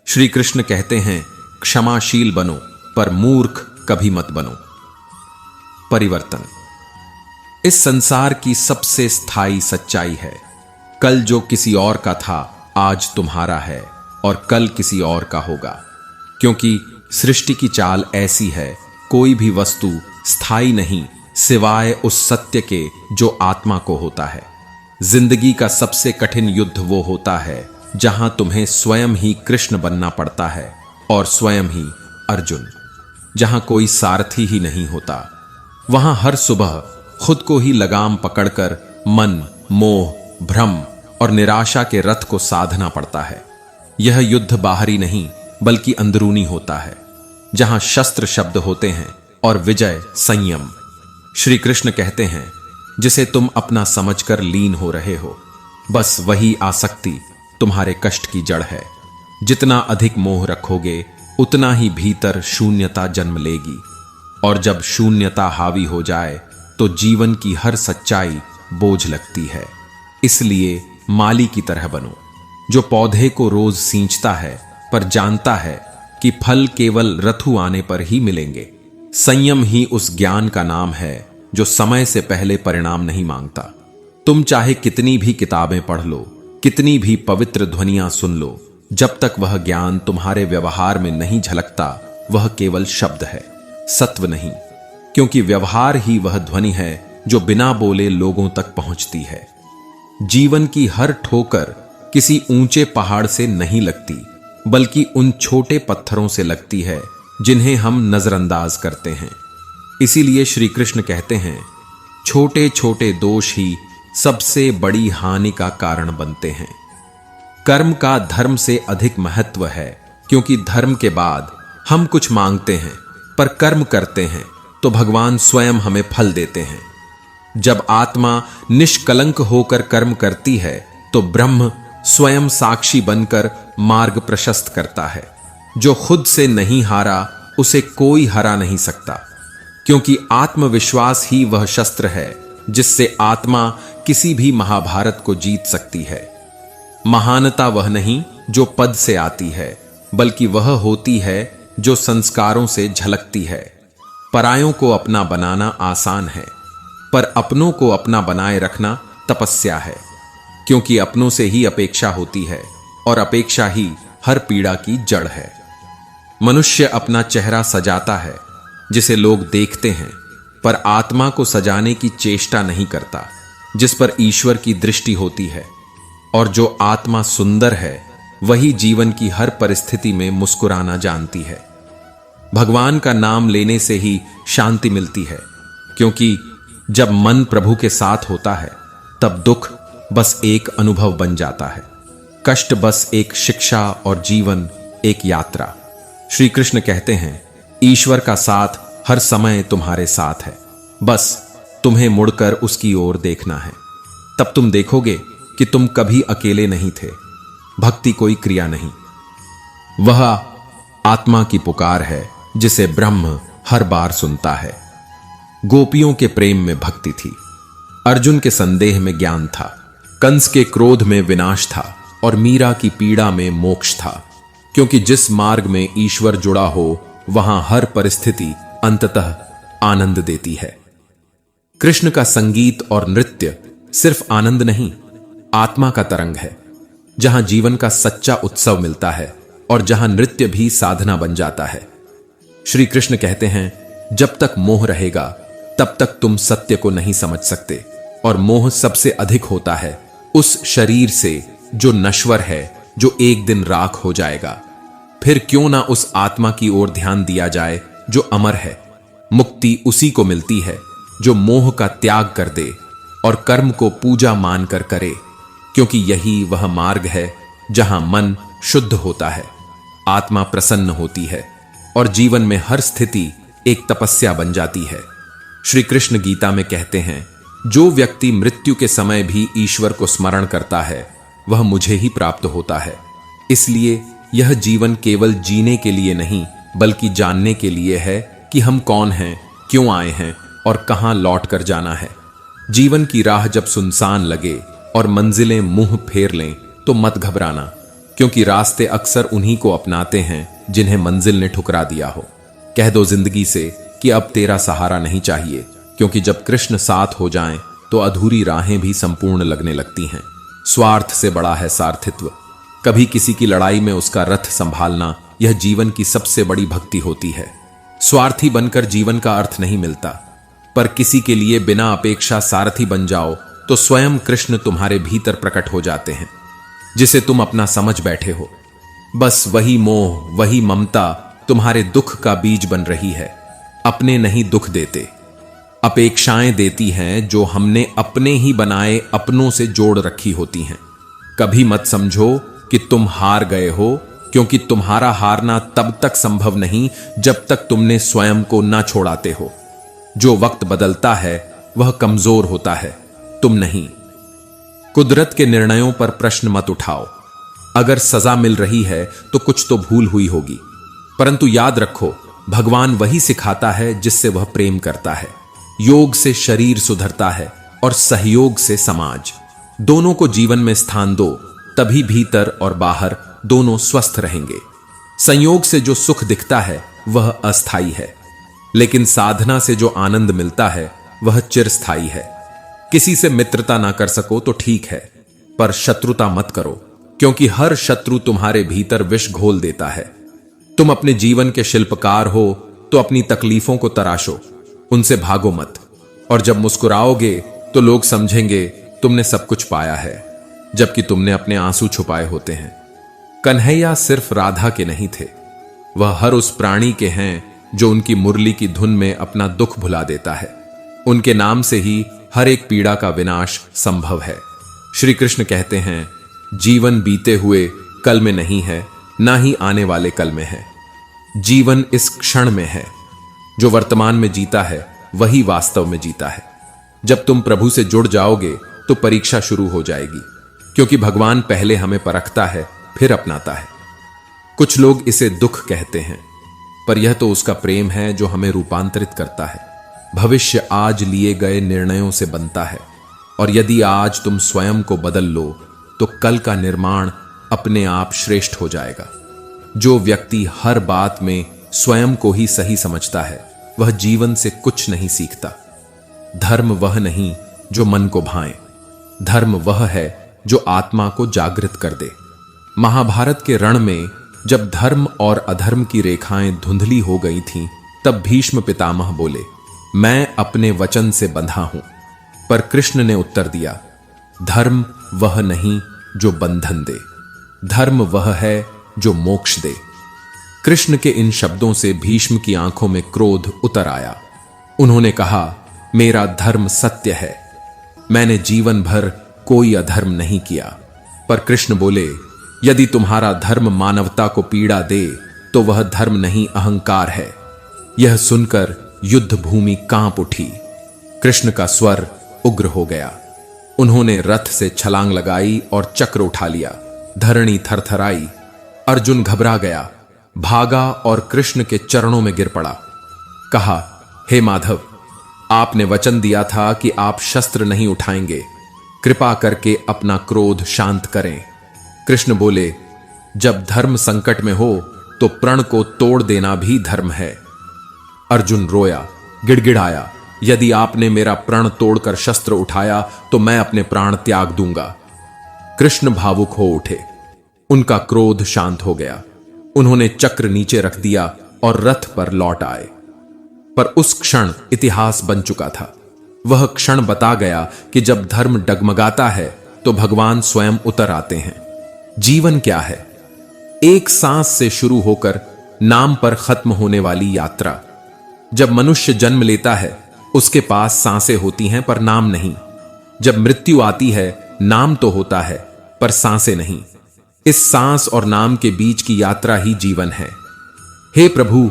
श्री कृष्ण कहते हैं, क्षमाशील बनो, पर मूर्ख कभी मत बनो। परिवर्तन इस संसार की सबसे स्थायी सच्चाई है। कल जो किसी और का था आज तुम्हारा है, और कल किसी और का होगा। क्योंकि सृष्टि की चाल ऐसी है, कोई भी वस्तु स्थायी नहीं सिवाय उस सत्य के जो आत्मा को होता है। जिंदगी का सबसे कठिन युद्ध वो होता है जहां तुम्हें स्वयं ही कृष्ण बनना पड़ता है और स्वयं ही अर्जुन। जहां कोई सारथी ही नहीं होता, वहां हर सुबह खुद को ही लगाम पकड़कर मन, मोह, भ्रम और निराशा के रथ को साधना पड़ता है। यह युद्ध बाहरी नहीं बल्कि अंदरूनी होता है, जहां शस्त्र शब्द होते हैं और विजय संयम। श्री कृष्ण कहते हैं, जिसे तुम अपना समझकर लीन हो रहे हो, बस वही आसक्ति तुम्हारे कष्ट की जड़ है। जितना अधिक मोह रखोगे उतना ही भीतर शून्यता जन्म लेगी, और जब शून्यता हावी हो जाए तो जीवन की हर सच्चाई बोझ लगती है। इसलिए माली की तरह बनो, जो पौधे को रोज सींचता है पर जानता है कि फल केवल ऋतु आने पर ही मिलेंगे। संयम ही उस ज्ञान का नाम है जो समय से पहले परिणाम नहीं मांगता। तुम चाहे कितनी भी किताबें पढ़ लो, कितनी भी पवित्र ध्वनियां सुन लो, जब तक वह ज्ञान तुम्हारे व्यवहार में नहीं झलकता, वह केवल शब्द है, सत्व नहीं। क्योंकि व्यवहार ही वह ध्वनि है जो बिना बोले लोगों तक पहुंचती है। जीवन की हर ठोकर किसी ऊंचे पहाड़ से नहीं लगती, बल्कि उन छोटे पत्थरों से लगती है जिन्हें हम नजरअंदाज करते हैं। इसीलिए श्री कृष्ण कहते हैं, छोटे छोटे दोष ही सबसे बड़ी हानि का कारण बनते हैं। कर्म का धर्म से अधिक महत्व है, क्योंकि धर्म के बाद हम कुछ मांगते हैं, पर कर्म करते हैं तो भगवान स्वयं हमें फल देते हैं। जब आत्मा निष्कलंक होकर कर्म करती है तो ब्रह्म स्वयं साक्षी बनकर मार्ग प्रशस्त करता है। जो खुद से नहीं हारा उसे कोई हरा नहीं सकता, क्योंकि आत्मविश्वास ही वह शस्त्र है जिससे आत्मा किसी भी महाभारत को जीत सकती है। महानता वह नहीं जो पद से आती है, बल्कि वह होती है जो संस्कारों से झलकती है। परायों को अपना बनाना आसान है, पर अपनों को अपना बनाए रखना तपस्या है। क्योंकि अपनों से ही अपेक्षा होती है और अपेक्षा ही हर पीड़ा की जड़ है। मनुष्य अपना चेहरा सजाता है जिसे लोग देखते हैं, पर आत्मा को सजाने की चेष्टा नहीं करता जिस पर ईश्वर की दृष्टि होती है। और जो आत्मा सुंदर है वही जीवन की हर परिस्थिति में मुस्कुराना जानती है। भगवान का नाम लेने से ही शांति मिलती है, क्योंकि जब मन प्रभु के साथ होता है तब दुख बस एक अनुभव बन जाता है, कष्ट बस एक शिक्षा और जीवन एक यात्रा। श्री कृष्ण कहते हैं, ईश्वर का साथ हर समय तुम्हारे साथ है, बस तुम्हें मुड़कर उसकी ओर देखना है। तब तुम देखोगे कि तुम कभी अकेले नहीं थे। भक्ति कोई क्रिया नहीं, वह आत्मा की पुकार है जिसे ब्रह्म हर बार सुनता है। गोपियों के प्रेम में भक्ति थी, अर्जुन के संदेह में ज्ञान था, कंस के क्रोध में विनाश था और मीरा की पीड़ा में मोक्ष था। क्योंकि जिस मार्ग में ईश्वर जुड़ा हो वहां हर परिस्थिति अंततः आनंद देती है। कृष्ण का संगीत और नृत्य सिर्फ आनंद नहीं, आत्मा का तरंग है, जहां जीवन का सच्चा उत्सव मिलता है और जहां नृत्य भी साधना बन जाता है। श्री कृष्ण कहते हैं, जब तक मोह रहेगा तब तक तुम सत्य को नहीं समझ सकते, और मोह सबसे अधिक होता है उस शरीर से जो नश्वर है, जो एक दिन राख हो जाएगा। फिर क्यों ना उस आत्मा की ओर ध्यान दिया जाए जो अमर है। मुक्ति उसी को मिलती है जो मोह का त्याग कर दे और कर्म को पूजा मानकर करे, क्योंकि यही वह मार्ग है जहां मन शुद्ध होता है, आत्मा प्रसन्न होती है और जीवन में हर स्थिति एक तपस्या बन जाती है। श्री कृष्ण गीता में कहते हैं, जो व्यक्ति मृत्यु के समय भी ईश्वर को स्मरण करता है वह मुझे ही प्राप्त होता है। इसलिए यह जीवन केवल जीने के लिए नहीं बल्कि जानने के लिए है कि हम कौन हैं, क्यों आए हैं और कहां लौट कर जाना है। जीवन की राह जब सुनसान लगे और मंजिलें मुंह फेर लें तो मत घबराना, क्योंकि रास्ते अक्सर उन्हीं को अपनाते हैं जिन्हें मंजिल ने ठुकरा दिया हो। कह दो जिंदगी से कि अब तेरा सहारा नहीं चाहिए, क्योंकि जब कृष्ण साथ हो जाएं तो अधूरी राहें भी संपूर्ण लगने लगती हैं। स्वार्थ से बड़ा है सार्थित्व। कभी किसी की लड़ाई में उसका रथ संभालना, यह जीवन की सबसे बड़ी भक्ति होती है। स्वार्थी बनकर जीवन का अर्थ नहीं मिलता, पर किसी के लिए बिना अपेक्षा सारथी बन जाओ तो स्वयं कृष्ण तुम्हारे भीतर प्रकट हो जाते हैं, जिसे तुम अपना समझ बैठे हो। बस वही मोह, वही ममता तुम्हारे दुख का बीज बन रही है। अपने नहीं दुख देते, अपेक्षाएं देती हैं जो हमने अपने ही बनाए अपनों से जोड़ रखी होती हैं। कभी मत समझो कि तुम हार गए हो, क्योंकि तुम्हारा हारना तब तक संभव नहीं जब तक तुमने स्वयं को ना छोड़ाते हो। जो वक्त बदलता है वह कमजोर होता है, तुम नहीं। कुदरत के निर्णयों पर प्रश्न मत उठाओ। अगर सजा मिल रही है तो कुछ तो भूल हुई होगी, परंतु याद रखो, भगवान वही सिखाता है जिससे वह प्रेम करता है। योग से शरीर सुधरता है और सहयोग से समाज। दोनों को जीवन में स्थान दो, तभी भीतर और बाहर दोनों स्वस्थ रहेंगे। संयोग से जो सुख दिखता है वह अस्थाई है, लेकिन साधना से जो आनंद मिलता है वह चिरस्थाई है। किसी से मित्रता ना कर सको तो ठीक है, पर शत्रुता मत करो, क्योंकि हर शत्रु तुम्हारे भीतर विष घोल देता है। तुम अपने जीवन के शिल्पकार हो तो अपनी तकलीफों को तराशो, उनसे भागो मत। और जब मुस्कुराओगे तो लोग समझेंगे तुमने सब कुछ पाया है, जबकि तुमने अपने आंसू छुपाए होते हैं। कन्हैया सिर्फ राधा के नहीं थे, वह हर उस प्राणी के हैं जो उनकी मुरली की धुन में अपना दुख भुला देता है। उनके नाम से ही हर एक पीड़ा का विनाश संभव है। श्री कृष्ण कहते हैं, जीवन बीते हुए कल में नहीं है, ना ही आने वाले कल में है। जीवन इस क्षण में है। जो वर्तमान में जीता है वही वास्तव में जीता है। जब तुम प्रभु से जुड़ जाओगे तो परीक्षा शुरू हो जाएगी, क्योंकि भगवान पहले हमें परखता है फिर अपनाता है। कुछ लोग इसे दुख कहते हैं, पर यह तो उसका प्रेम है जो हमें रूपांतरित करता है। भविष्य आज लिए गए निर्णयों से बनता है, और यदि आज तुम स्वयं को बदल लो तो कल का निर्माण अपने आप श्रेष्ठ हो जाएगा। जो व्यक्ति हर बात में स्वयं को ही सही समझता है वह जीवन से कुछ नहीं सीखता। धर्म वह नहीं जो मन को भाए, धर्म वह है जो आत्मा को जागृत कर दे। महाभारत के रण में जब धर्म और अधर्म की रेखाएं धुंधली हो गई थीं, तब भीष्म पितामह बोले, मैं अपने वचन से बंधा हूं। पर कृष्ण ने उत्तर दिया, धर्म वह नहीं जो बंधन दे, धर्म वह है जो मोक्ष दे। कृष्ण के इन शब्दों से भीष्म की आंखों में क्रोध उतर आया। उन्होंने कहा, मेरा धर्म सत्य है, मैंने जीवन भर कोई अधर्म नहीं किया। पर कृष्ण बोले, यदि तुम्हारा धर्म मानवता को पीड़ा दे तो वह धर्म नहीं अहंकार है। यह सुनकर युद्ध भूमि कांप उठी। कृष्ण का स्वर उग्र हो गया। उन्होंने रथ से छलांग लगाई और चक्र उठा लिया। धरणी थरथराई। अर्जुन घबरा गया, भागा और कृष्ण के चरणों में गिर पड़ा। कहा, हे माधव, आपने वचन दिया था कि आप शस्त्र नहीं उठाएंगे, कृपा करके अपना क्रोध शांत करें। कृष्ण बोले, जब धर्म संकट में हो तो प्रण को तोड़ देना भी धर्म है। अर्जुन रोया, गिड़गिड़ाया, यदि आपने मेरा प्रण तोड़कर शस्त्र उठाया तो मैं अपने प्राण त्याग दूंगा। कृष्ण भावुक हो उठे। उनका क्रोध शांत हो गया। उन्होंने चक्र नीचे रख दिया और रथ पर लौट आए। पर उस क्षण इतिहास बन चुका था। वह क्षण बता गया कि जब धर्म डगमगाता है तो भगवान स्वयं उतर आते हैं। जीवन क्या है? एक सांस से शुरू होकर नाम पर खत्म होने वाली यात्रा। जब मनुष्य जन्म लेता है उसके पास सांसें होती हैं पर नाम नहीं। जब मृत्यु आती है नाम तो होता है पर सांसें नहीं। इस सांस और नाम के बीच की यात्रा ही जीवन है। हे प्रभु,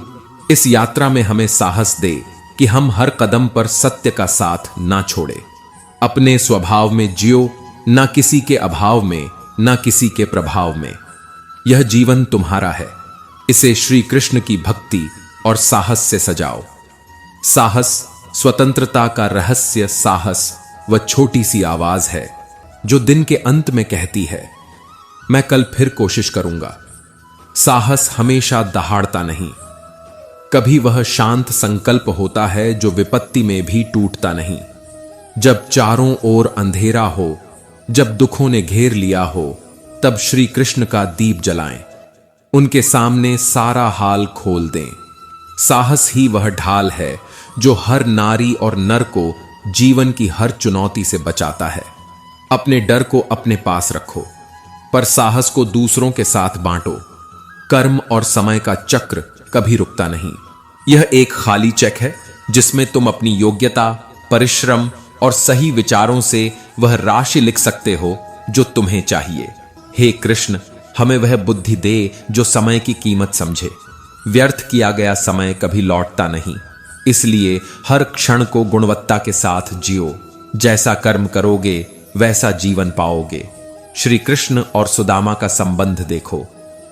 इस यात्रा में हमें साहस दे कि हम हर कदम पर सत्य का साथ ना छोड़े। अपने स्वभाव में जियो, ना किसी के अभाव में, ना किसी के प्रभाव में। यह जीवन तुम्हारा है, इसे श्री कृष्ण की भक्ति और साहस से सजाओ। साहस, स्वतंत्रता का रहस्य साहस वह छोटी सी आवाज है जो दिन के अंत में कहती है, मैं कल फिर कोशिश करूंगा। साहस हमेशा दहाड़ता नहीं, कभी वह शांत संकल्प होता है जो विपत्ति में भी टूटता नहीं। जब चारों ओर अंधेरा हो, जब दुखों ने घेर लिया हो, तब श्री कृष्ण का दीप जलाएं, उनके सामने सारा हाल खोल दें। साहस ही वह ढाल है जो हर नारी और नर को जीवन की हर चुनौती से बचाता है। अपने डर को अपने पास रखो, पर साहस को दूसरों के साथ बांटो। कर्म और समय का चक्र कभी रुकता नहीं। यह एक खाली चेक है जिसमें तुम अपनी योग्यता, परिश्रम और सही विचारों से वह राशि लिख सकते हो जो तुम्हें चाहिए। हे कृष्ण, हमें वह बुद्धि दे जो समय की कीमत समझे। व्यर्थ किया गया समय कभी लौटता नहीं, इसलिए हर क्षण को गुणवत्ता के साथ जियो। जैसा कर्म करोगे वैसा जीवन पाओगे। श्री कृष्ण और सुदामा का संबंध देखो,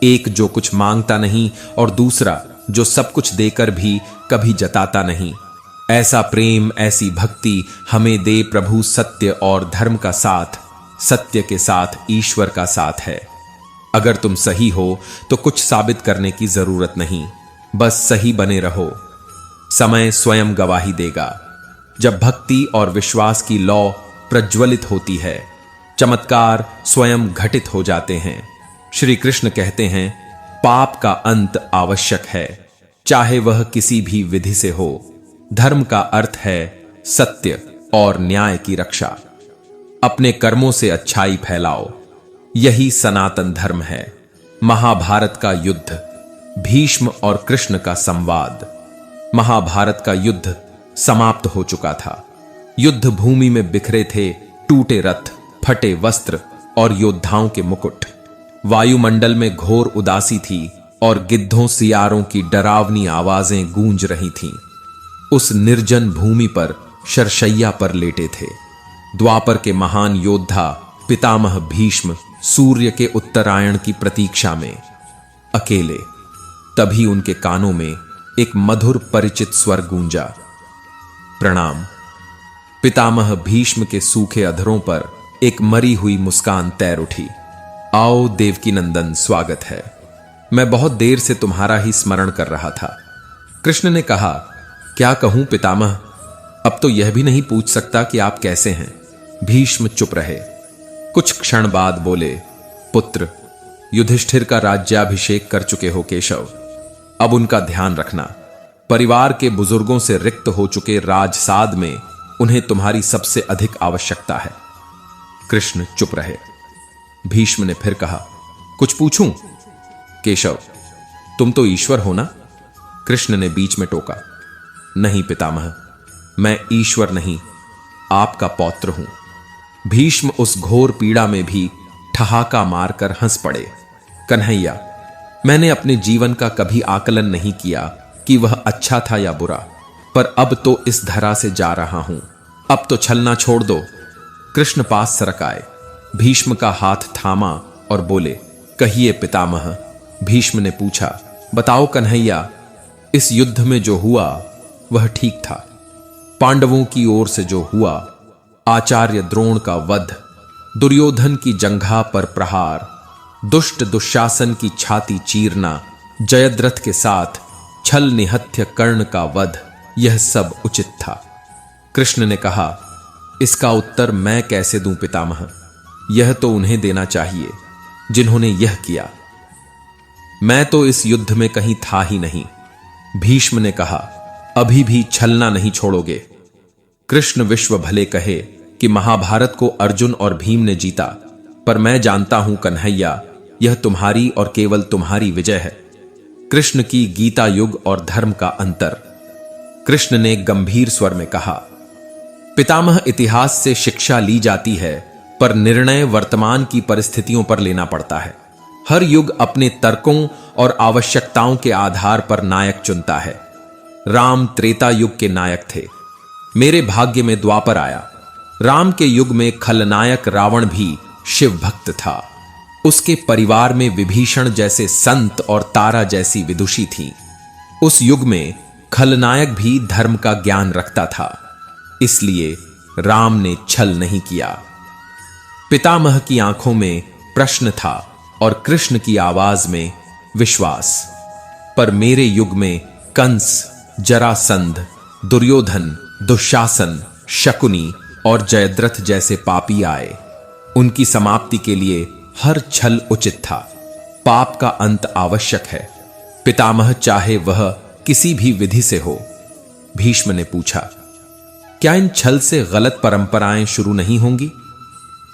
एक जो कुछ मांगता नहीं और दूसरा जो सब कुछ देकर भी कभी जताता नहीं। ऐसा प्रेम, ऐसी भक्ति हमें दे प्रभु। सत्य और धर्म का साथ, सत्य के साथ ईश्वर का साथ है। अगर तुम सही हो तो कुछ साबित करने की जरूरत नहीं, बस सही बने रहो। समय स्वयं गवाही देगा। जब भक्ति और विश्वास की लौ प्रज्वलित होती है, चमत्कार स्वयं घटित हो जाते हैं। श्री कृष्ण कहते हैं, पाप का अंत आवश्यक है, चाहे वह किसी भी विधि से हो। धर्म का अर्थ है सत्य और न्याय की रक्षा। अपने कर्मों से अच्छाई फैलाओ, यही सनातन धर्म है। महाभारत का युद्ध, भीष्म और कृष्ण का संवाद। महाभारत का युद्ध समाप्त हो चुका था। युद्ध भूमि में बिखरे थे टूटे रथ, फटे वस्त्र और योद्धाओं के मुकुट। वायुमंडल में घोर उदासी थी और गिद्धों सियारों की डरावनी आवाजें गूंज रही थीं। उस निर्जन भूमि पर शरशैया पर लेटे थे द्वापर के महान योद्धा पितामह भीष्म, सूर्य के उत्तरायण की प्रतीक्षा में अकेले। तभी उनके कानों में एक मधुर परिचित स्वर गूंजा, प्रणाम। पितामह भीष्म के सूखे अधरों पर एक मरी हुई मुस्कान तैर उठी। आओ देवकी नंदन, स्वागत है। मैं बहुत देर से तुम्हारा ही स्मरण कर रहा था। कृष्ण ने कहा, क्या कहूं पितामह, अब तो यह भी नहीं पूछ सकता कि आप कैसे हैं। भीष्म चुप रहे। कुछ क्षण बाद बोले, पुत्र, युधिष्ठिर का राज्याभिषेक कर चुके हो केशव, अब उनका ध्यान रखना। परिवार के बुजुर्गों से रिक्त हो चुके राजसाद में उन्हें तुम्हारी सबसे अधिक आवश्यकता है। कृष्ण चुप रहे। भीष्म ने फिर कहा, कुछ पूछूं? केशव, तुम तो ईश्वर हो ना? कृष्ण ने बीच में टोका। नहीं पितामह, मैं ईश्वर नहीं, आपका पौत्र हूं। भीष्म उस घोर पीड़ा में भी ठहाका मारकर हंस पड़े। कन्हैया, मैंने अपने जीवन का कभी आकलन नहीं किया कि वह अच्छा था या बुरा, पर अब तो इस धरा से जा रहा हूं। अब तो छलना छोड़ दो। कृष्ण पास सरक आए, भीष्म का हाथ थामा और बोले, कहिए पितामह। भीष्म ने पूछा, बताओ कन्हैया, इस युद्ध में जो हुआ वह ठीक था? पांडवों की ओर से जो हुआ, आचार्य द्रोण का वध, दुर्योधन की जंघा पर प्रहार, दुष्ट दुशासन की छाती चीरना, जयद्रथ के साथ छल निहत्य कर्ण का वध, यह सब उचित था। कृष्ण ने कहा, इसका उत्तर मैं कैसे दूं पितामह? यह तो उन्हें देना चाहिए जिन्होंने यह किया। मैं तो इस युद्ध में कहीं था ही नहीं। भीष्म ने कहा, अभी भी छलना नहीं छोड़ोगे? कृष्ण विश्व भले कहे कि महाभारत को अर्जुन और भीम ने जीता, पर मैं जानता हूं कन्हैया, यह तुम्हारी और केवल तुम्हारी विजय है। कृष्ण की गीता युग और धर्म का अंतर। कृष्ण ने गंभीर स्वर में कहा, पितामह, इतिहास से शिक्षा ली जाती है, पर निर्णय वर्तमान की परिस्थितियों पर लेना पड़ता है। हर युग अपने तर्कों और आवश्यकताओं के आधार पर नायक चुनता है। राम त्रेता युग के नायक थे, मेरे भाग्य में द्वापर आया। राम के युग में खलनायक रावण भी शिव भक्त था। उसके परिवार में विभीषण जैसे संत और तारा जैसी विदुषी थी। उस युग में खलनायक भी धर्म का ज्ञान रखता था, इसलिए राम ने छल नहीं किया। पितामह की आंखों में प्रश्न था और कृष्ण की आवाज में विश्वास। पर मेरे युग में कंस, जरासंध, दुर्योधन, दुशासन, शकुनी और जयद्रथ जैसे पापी आए। उनकी समाप्ति के लिए हर छल उचित था। पाप का अंत आवश्यक है पितामह, चाहे वह किसी भी विधि से हो। भीष्म ने पूछा, क्या इन छल से गलत परंपराएं शुरू नहीं होंगी?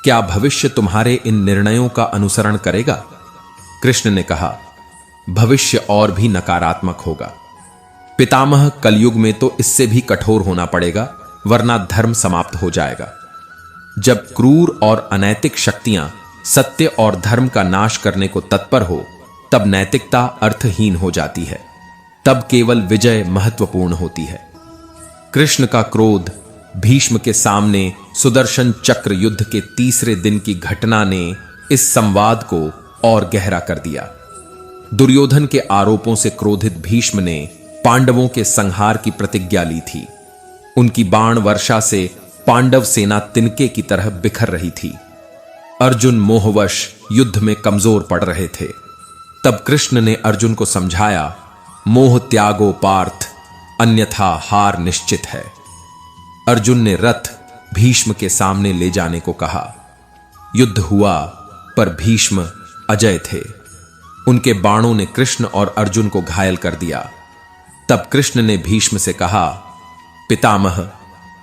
क्या भविष्य तुम्हारे इन निर्णयों का अनुसरण करेगा? कृष्ण ने कहा, भविष्य और भी नकारात्मक होगा। पितामह, कलयुग में तो इससे भी कठोर होना पड़ेगा, वरना धर्म समाप्त हो जाएगा। जब क्रूर और अनैतिक शक्तियां सत्य और धर्म का नाश करने को तत्पर हो, तब नैतिकता अर्थहीन हो जाती है। तब केवल विजय महत्वपूर्ण होती है। कृष्ण का क्रोध भीष्म के सामने सुदर्शन चक्र युद्ध के तीसरे दिन की घटना ने इस संवाद को और गहरा कर दिया। दुर्योधन के आरोपों से क्रोधित भीष्म ने पांडवों के संहार की प्रतिज्ञा ली थी। उनकी बाण वर्षा से पांडव सेना तिनके की तरह बिखर रही थी। अर्जुन मोहवश युद्ध में कमजोर पड़ रहे थे। तब कृष्ण ने अर्जुन को समझाया, मोह त्यागो पार्थ, अन्यथा हार निश्चित है। अर्जुन ने रथ भीष्म के सामने ले जाने को कहा। युद्ध हुआ, पर भीष्म अजय थे। उनके बाणों ने कृष्ण और अर्जुन को घायल कर दिया। तब कृष्ण ने भीष्म से कहा, पितामह,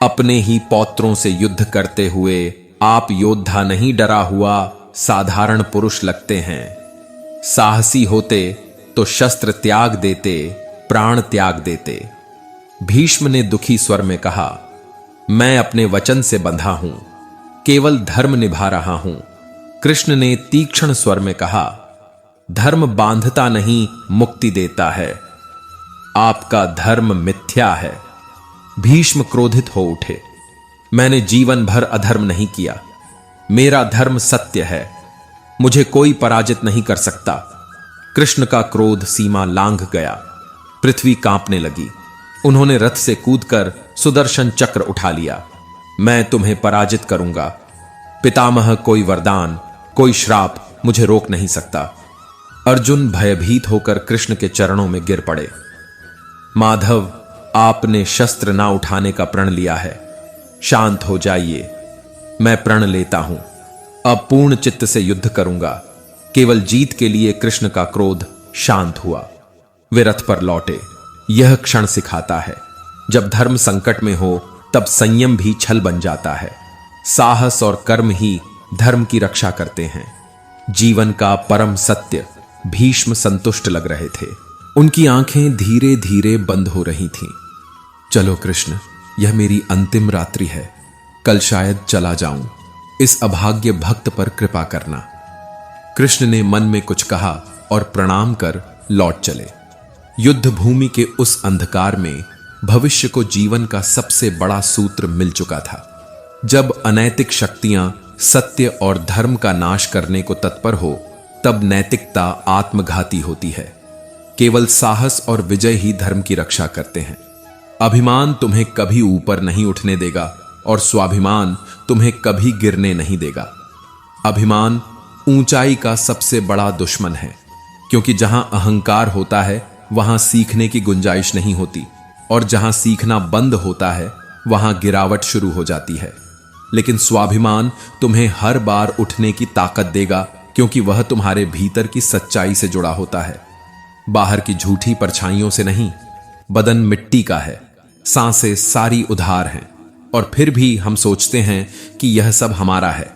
अपने ही पौत्रों से युद्ध करते हुए आप योद्धा नहीं, डरा हुआ साधारण पुरुष लगते हैं। साहसी होते तो शस्त्र त्याग देते, प्राण त्याग देते। भीष्म ने दुखी स्वर में कहा, मैं अपने वचन से बंधा हूं, केवल धर्म निभा रहा हूं। कृष्ण ने तीक्ष्ण स्वर में कहा, धर्म बांधता नहीं, मुक्ति देता है। आपका धर्म मिथ्या है। भीष्म क्रोधित हो उठे, मैंने जीवन भर अधर्म नहीं किया। मेरा धर्म सत्य है, मुझे कोई पराजित नहीं कर सकता। कृष्ण का क्रोध सीमा लांघ गया। पृथ्वी कांपने लगी। उन्होंने रथ से कूदकर सुदर्शन चक्र उठा लिया। मैं तुम्हें पराजित करूंगा। पितामह, कोई वरदान, कोई श्राप मुझे रोक नहीं सकता। अर्जुन भयभीत होकर कृष्ण के चरणों में गिर पड़े। माधव, आपने शस्त्र ना उठाने का प्रण लिया है। शांत हो जाइए, मैं प्रण लेता हूं। अब पूर्ण चित्त से युद्ध करूंगा। केवल जीत के लिए कृष्ण का क्रोध शांत हुआ। वे रथ पर लौटे। यह क्षण सिखाता है, जब धर्म संकट में हो तब संयम भी छल बन जाता है। साहस और कर्म ही धर्म की रक्षा करते हैं। जीवन का परम सत्य भीष्म संतुष्ट लग रहे थे। उनकी आंखें धीरे धीरे बंद हो रही थीं। चलो कृष्ण, यह मेरी अंतिम रात्रि है। कल शायद चला जाऊं। इस अभाग्य भक्त पर कृपा करना। कृष्ण ने मन में कुछ कहा और प्रणाम कर लौट चले। युद्ध भूमि के उस अंधकार में भविष्य को जीवन का सबसे बड़ा सूत्र मिल चुका था। जब अनैतिक शक्तियां सत्य और धर्म का नाश करने को तत्पर हो, तब नैतिकता आत्मघाती होती है। केवल साहस और विजय ही धर्म की रक्षा करते हैं। अभिमान तुम्हें कभी ऊपर नहीं उठने देगा और स्वाभिमान तुम्हें कभी गिरने नहीं देगा। अभिमान ऊंचाई का सबसे बड़ा दुश्मन है, क्योंकि जहां अहंकार होता है वहां सीखने की गुंजाइश नहीं होती, और जहां सीखना बंद होता है वहां गिरावट शुरू हो जाती है। लेकिन स्वाभिमान तुम्हें हर बार उठने की ताकत देगा, क्योंकि वह तुम्हारे भीतर की सच्चाई से जुड़ा होता है, बाहर की झूठी परछाइयों से नहीं। बदन मिट्टी का है, सांसें सारी उधार हैं, और फिर भी हम सोचते हैं कि यह सब हमारा है।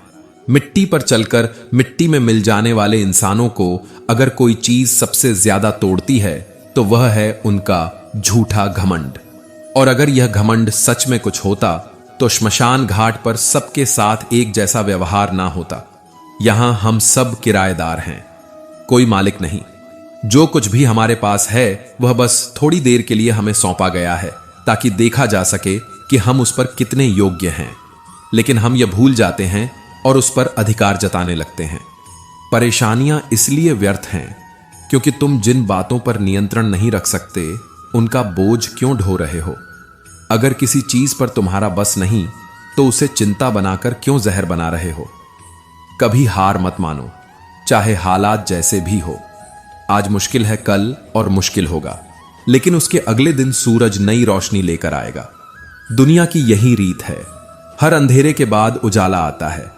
मिट्टी पर चलकर मिट्टी में मिल जाने वाले इंसानों को अगर कोई चीज सबसे ज्यादा तोड़ती है तो वह है उनका झूठा घमंड। और अगर यह घमंड सच में कुछ होता तो श्मशान घाट पर सबके साथ एक जैसा व्यवहार ना होता। यहां हम सब किराएदार हैं, कोई मालिक नहीं। जो कुछ भी हमारे पास है वह बस थोड़ी देर के लिए हमें सौंपा गया है, ताकि देखा जा सके कि हम उस पर कितने योग्य हैं। लेकिन हम यह भूल जाते हैं और उस पर अधिकार जताने लगते हैं। परेशानियां इसलिए व्यर्थ हैं क्योंकि तुम जिन बातों पर नियंत्रण नहीं रख सकते उनका बोझ क्यों ढो रहे हो। अगर किसी चीज पर तुम्हारा बस नहीं तो उसे चिंता बनाकर क्यों जहर बना रहे हो। कभी हार मत मानो, चाहे हालात जैसे भी हो। आज मुश्किल है, कल और मुश्किल होगा, लेकिन उसके अगले दिन सूरज नई रोशनी लेकर आएगा। दुनिया की यही रीत है, हर अंधेरे के बाद उजाला आता है।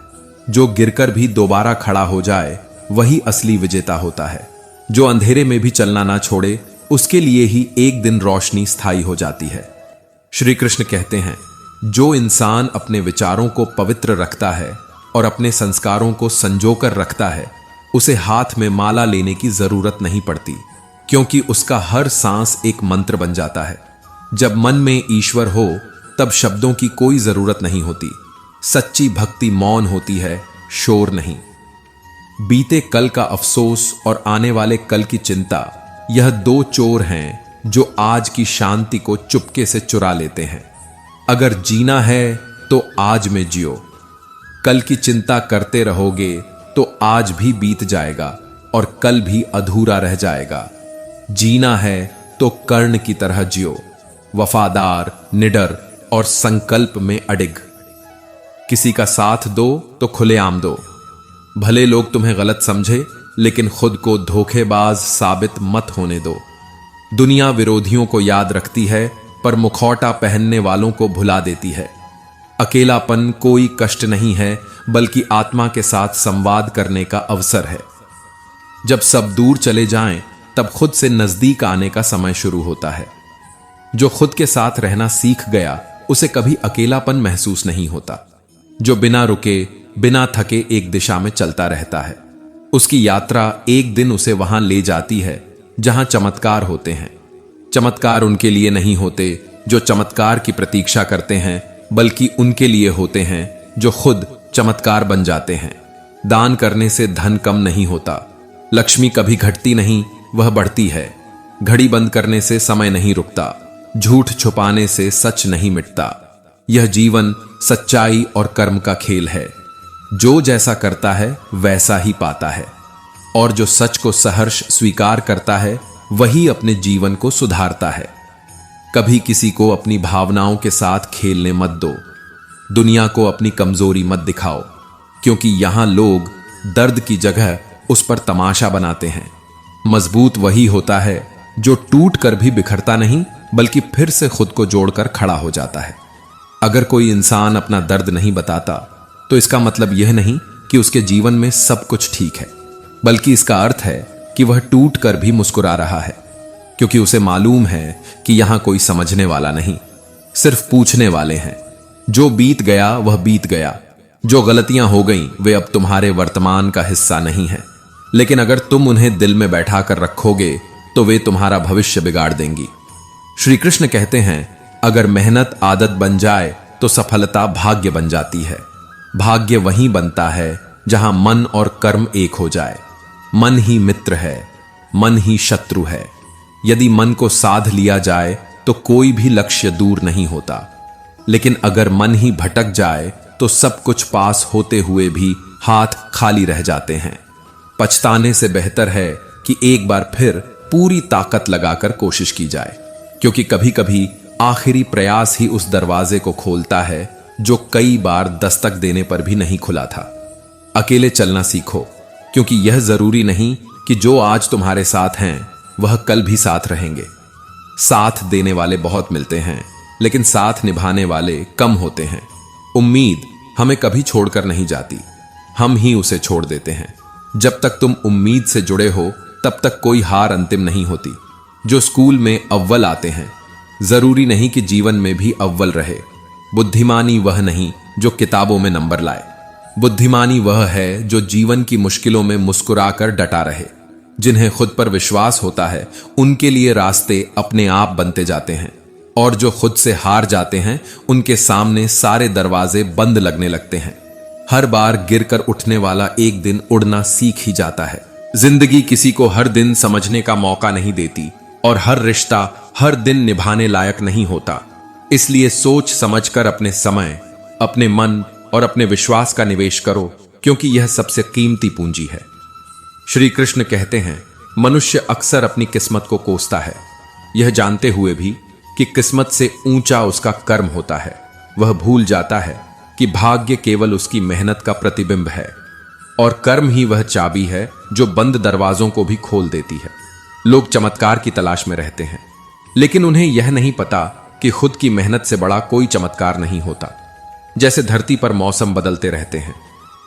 जो गिरकर भी दोबारा खड़ा हो जाए वही असली विजेता होता है। जो अंधेरे में भी चलना ना छोड़े, उसके लिए ही एक दिन रोशनी स्थायी हो जाती है। श्री कृष्ण कहते हैं, जो इंसान अपने विचारों को पवित्र रखता है और अपने संस्कारों को संजोकर रखता है, उसे हाथ में माला लेने की जरूरत नहीं पड़ती, क्योंकि उसका हर सांस एक मंत्र बन जाता है। जब मन में ईश्वर हो तब शब्दों की कोई जरूरत नहीं होती। सच्ची भक्ति मौन होती है, शोर नहीं। बीते कल का अफसोस और आने वाले कल की चिंता, यह दो चोर हैं जो आज की शांति को चुपके से चुरा लेते हैं। अगर जीना है तो आज में जियो। कल की चिंता करते रहोगे तो आज भी बीत जाएगा और कल भी अधूरा रह जाएगा। जीना है तो कर्ण की तरह जियो, वफादार, निडर और संकल्प में अडिग। किसी का साथ दो तो खुलेआम दो। भले लोग तुम्हें गलत समझे, लेकिन खुद को धोखेबाज साबित मत होने दो। दुनिया विरोधियों को याद रखती है, पर मुखौटा पहनने वालों को भुला देती है। अकेलापन कोई कष्ट नहीं है, बल्कि आत्मा के साथ संवाद करने का अवसर है। जब सब दूर चले जाएं, तब खुद से नजदीक आने का समय शुरू होता है। जो खुद के साथ रहना सीख गया, उसे कभी अकेलापन महसूस नहीं होता। जो बिना रुके, बिना थके एक दिशा में चलता रहता है, उसकी यात्रा एक दिन उसे वहां ले जाती है जहां चमत्कार होते हैं। चमत्कार उनके लिए नहीं होते जो चमत्कार की प्रतीक्षा करते हैं, बल्कि उनके लिए होते हैं जो खुद चमत्कार बन जाते हैं। दान करने से धन कम नहीं होता। लक्ष्मी कभी घटती नहीं, वह बढ़ती है। घड़ी बंद करने से समय नहीं रुकता। झूठ छुपाने से सच नहीं मिटता। यह जीवन सच्चाई और कर्म का खेल है। जो जैसा करता है वैसा ही पाता है, और जो सच को सहर्ष स्वीकार करता है वही अपने जीवन को सुधारता है। कभी किसी को अपनी भावनाओं के साथ खेलने मत दो। दुनिया को अपनी कमजोरी मत दिखाओ, क्योंकि यहां लोग दर्द की जगह उस पर तमाशा बनाते हैं। मजबूत वही होता है जो टूट कर भी बिखरता नहीं, बल्कि फिर से खुद को जोड़कर खड़ा हो जाता है। अगर कोई इंसान अपना दर्द नहीं बताता, तो इसका मतलब यह नहीं कि उसके जीवन में सब कुछ ठीक है, बल्कि इसका अर्थ है कि वह टूट कर भी मुस्कुरा रहा है, क्योंकि उसे मालूम है कि यहां कोई समझने वाला नहीं, सिर्फ पूछने वाले हैं। जो बीत गया वह बीत गया। जो गलतियां हो गईं वे अब तुम्हारे वर्तमान का हिस्सा नहीं है, लेकिन अगर तुम उन्हें दिल में बैठा कर रखोगे तो वे तुम्हारा भविष्य बिगाड़ देंगी। श्री कृष्ण कहते हैं, अगर मेहनत आदत बन जाए तो सफलता भाग्य बन जाती है। भाग्य वहीं बनता है जहां मन और कर्म एक हो जाए। मन ही मित्र है, मन ही शत्रु है। यदि मन को साध लिया जाए तो कोई भी लक्ष्य दूर नहीं होता, लेकिन अगर मन ही भटक जाए तो सब कुछ पास होते हुए भी हाथ खाली रह जाते हैं। पछताने से बेहतर है कि एक बार फिर पूरी ताकत लगाकर कोशिश की जाए, क्योंकि कभी कभी आखिरी प्रयास ही उस दरवाजे को खोलता है जो कई बार दस्तक देने पर भी नहीं खुला था। अकेले चलना सीखो, क्योंकि यह जरूरी नहीं कि जो आज तुम्हारे साथ हैं वह कल भी साथ रहेंगे। साथ देने वाले बहुत मिलते हैं, लेकिन साथ निभाने वाले कम होते हैं। उम्मीद हमें कभी छोड़कर नहीं जाती, हम ही उसे छोड़ देते हैं। जब तक तुम उम्मीद से जुड़े हो, तब तक कोई हार अंतिम नहीं होती। जो स्कूल में अव्वल आते हैं, जरूरी नहीं कि जीवन में भी अव्वल रहे। बुद्धिमानी वह नहीं जो किताबों में नंबर लाए। बुद्धिमानी वह है जो जीवन की मुश्किलों में मुस्कुराकर डटा रहे। जिन्हें खुद पर विश्वास होता है, उनके लिए रास्ते अपने आप बनते जाते हैं, और जो खुद से हार जाते हैं, उनके सामने सारे दरवाजे बंद लगने लगते हैं। हर बार गिरकर उठने वाला एक दिन उड़ना सीख ही जाता है। जिंदगी किसी को हर दिन समझने का मौका नहीं देती, और हर रिश्ता हर दिन निभाने लायक नहीं होता। इसलिए सोच समझकर अपने समय, अपने मन और अपने विश्वास का निवेश करो, क्योंकि यह सबसे कीमती पूंजी है। श्री कृष्ण कहते हैं, मनुष्य अक्सर अपनी किस्मत को कोसता है, यह जानते हुए भी कि किस्मत से ऊंचा उसका कर्म होता है। वह भूल जाता है कि भाग्य केवल उसकी मेहनत का प्रतिबिंब है, और कर्म ही वह चाबी है जो बंद दरवाजों को भी खोल देती है। लोग चमत्कार की तलाश में रहते हैं, लेकिन उन्हें यह नहीं पता कि खुद की मेहनत से बड़ा कोई चमत्कार नहीं होता। जैसे धरती पर मौसम बदलते रहते हैं,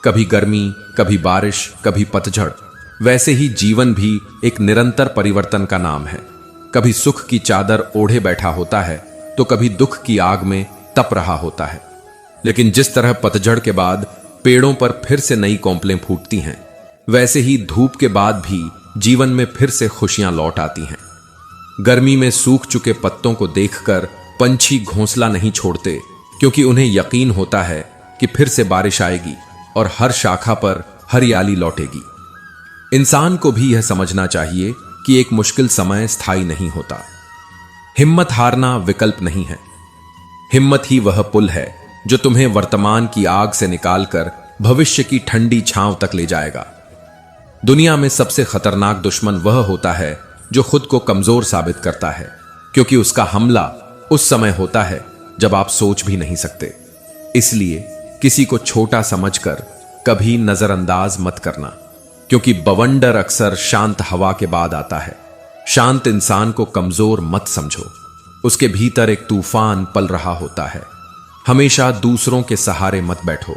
कभी गर्मी, कभी बारिश, कभी पतझड़, वैसे ही जीवन भी एक निरंतर परिवर्तन का नाम है। कभी सुख की चादर ओढ़े बैठा होता है, तो कभी दुख की आग में तप रहा होता है। लेकिन जिस तरह पतझड़ के बाद पेड़ों पर फिर से नई कौंपलें फूटती हैं, वैसे ही धूप के बाद भी जीवन में फिर से खुशियां लौट आती हैं। गर्मी में सूख चुके पत्तों को देखकर पंछी घोंसला नहीं छोड़ते, क्योंकि उन्हें यकीन होता है कि फिर से बारिश आएगी और हर शाखा पर हरियाली लौटेगी। इंसान को भी यह समझना चाहिए कि एक मुश्किल समय स्थायी नहीं होता। हिम्मत हारना विकल्प नहीं है। हिम्मत ही वह पुल है जो तुम्हें वर्तमान की आग से निकालकर भविष्य की ठंडी छांव तक ले जाएगा। दुनिया में सबसे खतरनाक दुश्मन वह होता है जो खुद को कमजोर साबित करता है, क्योंकि उसका हमला उस समय होता है जब आप सोच भी नहीं सकते। इसलिए किसी को छोटा समझकर कभी नजरअंदाज मत करना, क्योंकि बवंडर अक्सर शांत हवा के बाद आता है। शांत इंसान को कमजोर मत समझो, उसके भीतर एक तूफान पल रहा होता है। हमेशा दूसरों के सहारे मत बैठो,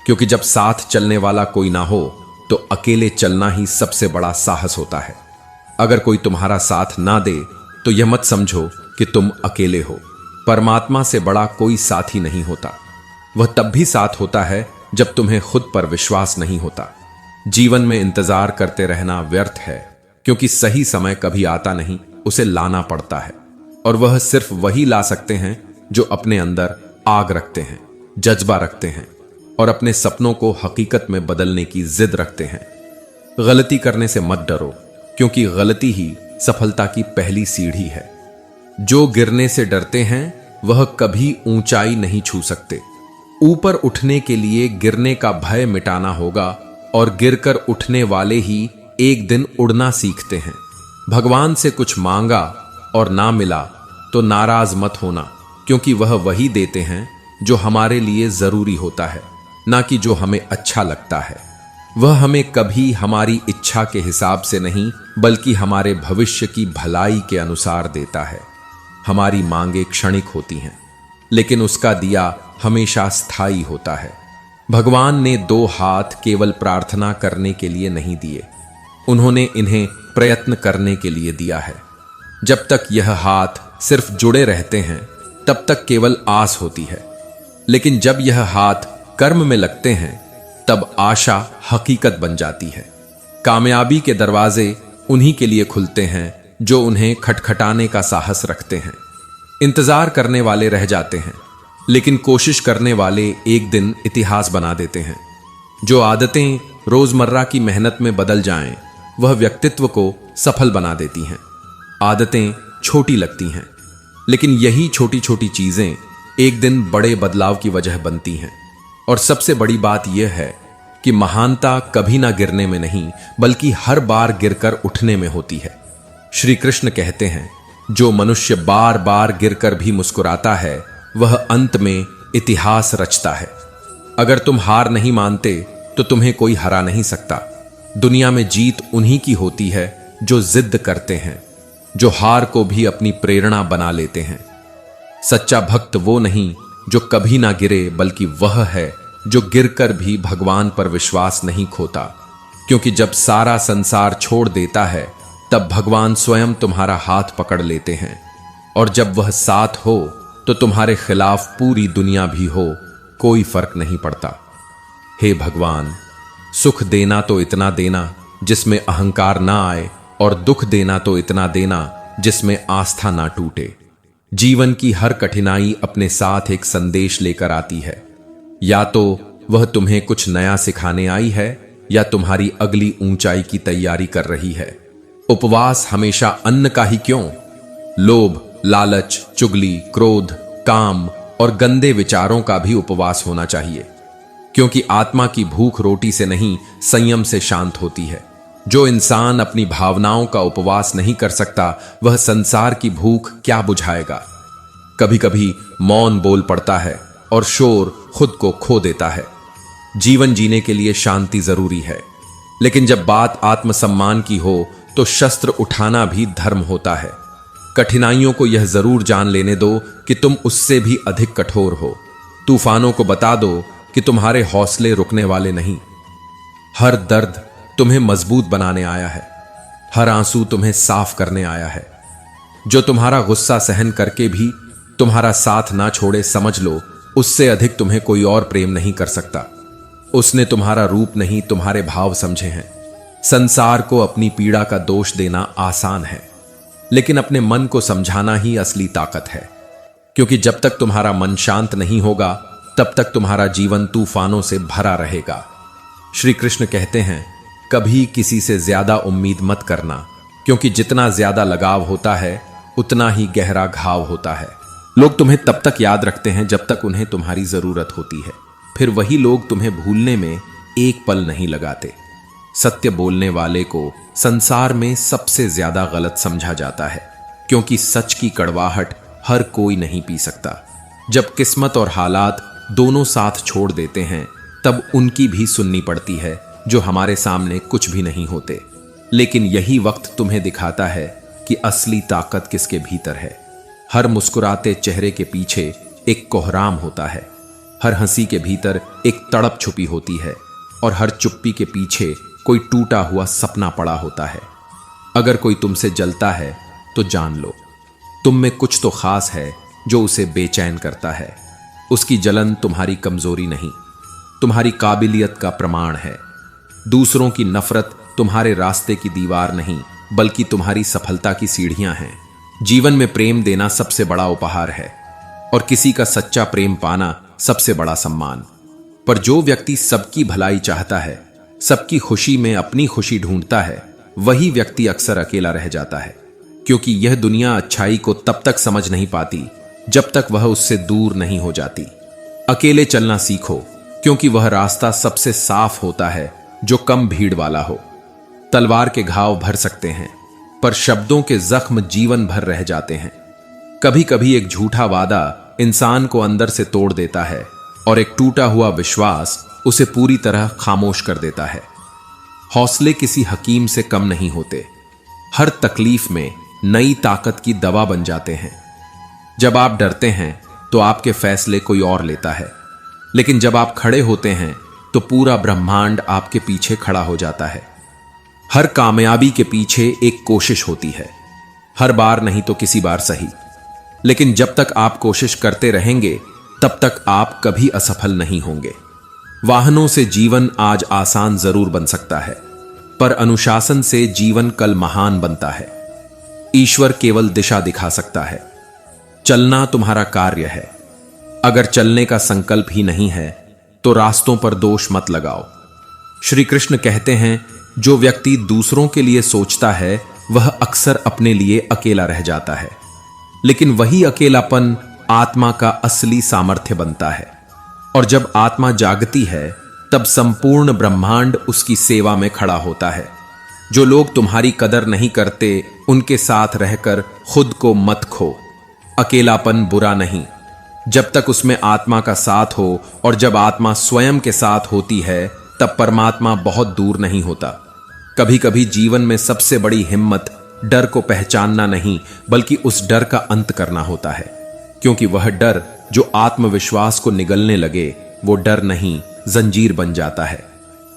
क्योंकि जब साथ चलने वाला कोई ना हो तो अकेले चलना ही सबसे बड़ा साहस होता है। अगर कोई तुम्हारा साथ ना दे तो यह मत समझो कि तुम अकेले हो। परमात्मा से बड़ा कोई साथी नहीं होता। वह तब भी साथ होता है जब तुम्हें खुद पर विश्वास नहीं होता। जीवन में इंतजार करते रहना व्यर्थ है, क्योंकि सही समय कभी आता नहीं, उसे लाना पड़ता है। और वह सिर्फ वही ला सकते हैं जो अपने अंदर आग रखते हैं, जज्बा रखते हैं और अपने सपनों को हकीकत में बदलने की जिद रखते हैं। गलती करने से मत डरो, क्योंकि गलती ही सफलता की पहली सीढ़ी है। जो गिरने से डरते हैं वह कभी ऊंचाई नहीं छू सकते। ऊपर उठने के लिए गिरने का भय मिटाना होगा, और गिरकर उठने वाले ही एक दिन उड़ना सीखते हैं। भगवान से कुछ मांगा और ना मिला तो नाराज मत होना, क्योंकि वह वही देते हैं जो हमारे लिए जरूरी होता है, ना कि जो हमें अच्छा लगता है। वह हमें कभी हमारी इच्छा के हिसाब से नहीं, बल्कि हमारे भविष्य की भलाई के अनुसार देता है। हमारी मांगे क्षणिक होती हैं, लेकिन उसका दिया हमेशा स्थायी होता है। भगवान ने 2 हाथ केवल प्रार्थना करने के लिए नहीं दिए, उन्होंने इन्हें प्रयत्न करने के लिए दिया है। जब तक यह हाथ सिर्फ जुड़े रहते हैं तब तक केवल आस होती है, लेकिन जब यह हाथ कर्म में लगते हैं तब आशा हकीकत बन जाती है। कामयाबी के दरवाजे उन्हीं के लिए खुलते हैं जो उन्हें खटखटाने का साहस रखते हैं। इंतजार करने वाले रह जाते हैं, लेकिन कोशिश करने वाले एक दिन इतिहास बना देते हैं। जो आदतें रोजमर्रा की मेहनत में बदल जाएं, वह व्यक्तित्व को सफल बना देती हैं। आदतें छोटी लगती हैं, लेकिन यही छोटी छोटी चीजें एक दिन बड़े बदलाव की वजह बनती हैं। और सबसे बड़ी बात यह है कि महानता कभी ना गिरने में नहीं, बल्कि हर बार गिरकर उठने में होती है। श्री कृष्ण कहते हैं, जो मनुष्य बार बार गिरकर भी मुस्कुराता है वह अंत में इतिहास रचता है। अगर तुम हार नहीं मानते तो तुम्हें कोई हरा नहीं सकता। दुनिया में जीत उन्हीं की होती है जो जिद करते हैं, जो हार को भी अपनी प्रेरणा बना लेते हैं। सच्चा भक्त वो नहीं जो कभी ना गिरे, बल्कि वह है जो गिरकर भी भगवान पर विश्वास नहीं खोता। क्योंकि जब सारा संसार छोड़ देता है तब भगवान स्वयं तुम्हारा हाथ पकड़ लेते हैं, और जब वह साथ हो तो तुम्हारे खिलाफ पूरी दुनिया भी हो, कोई फर्क नहीं पड़ता। हे भगवान, सुख देना तो इतना देना जिसमें अहंकार ना आए, और दुख देना तो इतना देना जिसमें आस्था ना टूटे। जीवन की हर कठिनाई अपने साथ एक संदेश लेकर आती है। या तो वह तुम्हें कुछ नया सिखाने आई है, या तुम्हारी अगली ऊंचाई की तैयारी कर रही है। उपवास हमेशा अन्न का ही क्यों? लोभ, लालच, चुगली, क्रोध, काम और गंदे विचारों का भी उपवास होना चाहिए, क्योंकि आत्मा की भूख रोटी से नहीं, संयम से शांत होती है। जो इंसान अपनी भावनाओं का उपवास नहीं कर सकता, वह संसार की भूख क्या बुझाएगा। कभी कभी मौन बोल पड़ता है और शोर खुद को खो देता है। जीवन जीने के लिए शांति जरूरी है, लेकिन जब बात आत्मसम्मान की हो तो शस्त्र उठाना भी धर्म होता है। कठिनाइयों को यह जरूर जान लेने दो कि तुम उससे भी अधिक कठोर हो। तूफानों को बता दो कि तुम्हारे हौसले रुकने वाले नहीं। हर दर्द तुम्हें मजबूत बनाने आया है, हर आंसू तुम्हें साफ करने आया है। जो तुम्हारा गुस्सा सहन करके भी तुम्हारा साथ ना छोड़े, समझ लो उससे अधिक तुम्हें कोई और प्रेम नहीं कर सकता। उसने तुम्हारा रूप नहीं, तुम्हारे भाव समझे हैं। संसार को अपनी पीड़ा का दोष देना आसान है, लेकिन अपने मन को समझाना ही असली ताकत है। क्योंकि जब तक तुम्हारा मन शांत नहीं होगा, तब तक तुम्हारा जीवन तूफानों से भरा रहेगा। श्री कृष्ण कहते हैं, कभी किसी से ज्यादा उम्मीद मत करना, क्योंकि जितना ज्यादा लगाव होता है उतना ही गहरा घाव होता है। लोग तुम्हें तब तक याद रखते हैं जब तक उन्हें तुम्हारी जरूरत होती है, फिर वही लोग तुम्हें भूलने में एक पल नहीं लगाते। सत्य बोलने वाले को संसार में सबसे ज्यादा गलत समझा जाता है, क्योंकि सच की कड़वाहट हर कोई नहीं पी सकता। जब किस्मत और हालात दोनों साथ छोड़ देते हैं, तब उनकी भी सुननी पड़ती है जो हमारे सामने कुछ भी नहीं होते। लेकिन यही वक्त तुम्हें दिखाता है कि असली ताकत किसके भीतर है। हर मुस्कुराते चेहरे के पीछे एक कोहराम होता है, हर हंसी के भीतर एक तड़प छुपी होती है, और हर चुप्पी के पीछे कोई टूटा हुआ सपना पड़ा होता है। अगर कोई तुमसे जलता है तो जान लो, तुम में कुछ तो खास है जो उसे बेचैन करता है। उसकी जलन तुम्हारी कमजोरी नहीं, तुम्हारी काबिलियत का प्रमाण है। दूसरों की नफरत तुम्हारे रास्ते की दीवार नहीं, बल्कि तुम्हारी सफलता की सीढ़ियां हैं। जीवन में प्रेम देना सबसे बड़ा उपहार है, और किसी का सच्चा प्रेम पाना सबसे बड़ा सम्मान। पर जो व्यक्ति सबकी भलाई चाहता है, सबकी खुशी में अपनी खुशी ढूंढता है, वही व्यक्ति अक्सर अकेला रह जाता है। क्योंकि यह दुनिया अच्छाई को तब तक समझ नहीं पाती जब तक वह उससे दूर नहीं हो जाती। अकेले चलना सीखो, क्योंकि वह रास्ता सबसे साफ होता है जो कम भीड़ वाला हो। तलवार के घाव भर सकते हैं, पर शब्दों के जख्म जीवन भर रह जाते हैं। कभी कभी एक झूठा वादा इंसान को अंदर से तोड़ देता है, और एक टूटा हुआ विश्वास उसे पूरी तरह खामोश कर देता है। हौसले किसी हकीम से कम नहीं होते, हर तकलीफ में नई ताकत की दवा बन जाते हैं। जब आप डरते हैं तो आपके फैसले कोई और लेता है, लेकिन जब आप खड़े होते हैं तो पूरा ब्रह्मांड आपके पीछे खड़ा हो जाता है। हर कामयाबी के पीछे एक कोशिश होती है, हर बार नहीं तो किसी बार सही, लेकिन जब तक आप कोशिश करते रहेंगे तब तक आप कभी असफल नहीं होंगे। वाहनों से जीवन आज आसान जरूर बन सकता है, पर अनुशासन से जीवन कल महान बनता है। ईश्वर केवल दिशा दिखा सकता है, चलना तुम्हारा कार्य है। अगर चलने का संकल्प ही नहीं है तो रास्तों पर दोष मत लगाओ। श्री कृष्ण कहते हैं, जो व्यक्ति दूसरों के लिए सोचता है वह अक्सर अपने लिए अकेला रह जाता है, लेकिन वही अकेलापन आत्मा का असली सामर्थ्य बनता है। और जब आत्मा जागती है तब संपूर्ण ब्रह्मांड उसकी सेवा में खड़ा होता है। जो लोग तुम्हारी कदर नहीं करते, उनके साथ रहकर खुद को मत खो। अकेलापन बुरा नहीं, जब तक उसमें आत्मा का साथ हो, और जब आत्मा स्वयं के साथ होती है तब परमात्मा बहुत दूर नहीं होता। कभी कभी जीवन में सबसे बड़ी हिम्मत डर को पहचानना नहीं, बल्कि उस डर का अंत करना होता है। क्योंकि वह डर जो आत्मविश्वास को निगलने लगे, वो डर नहीं, जंजीर बन जाता है।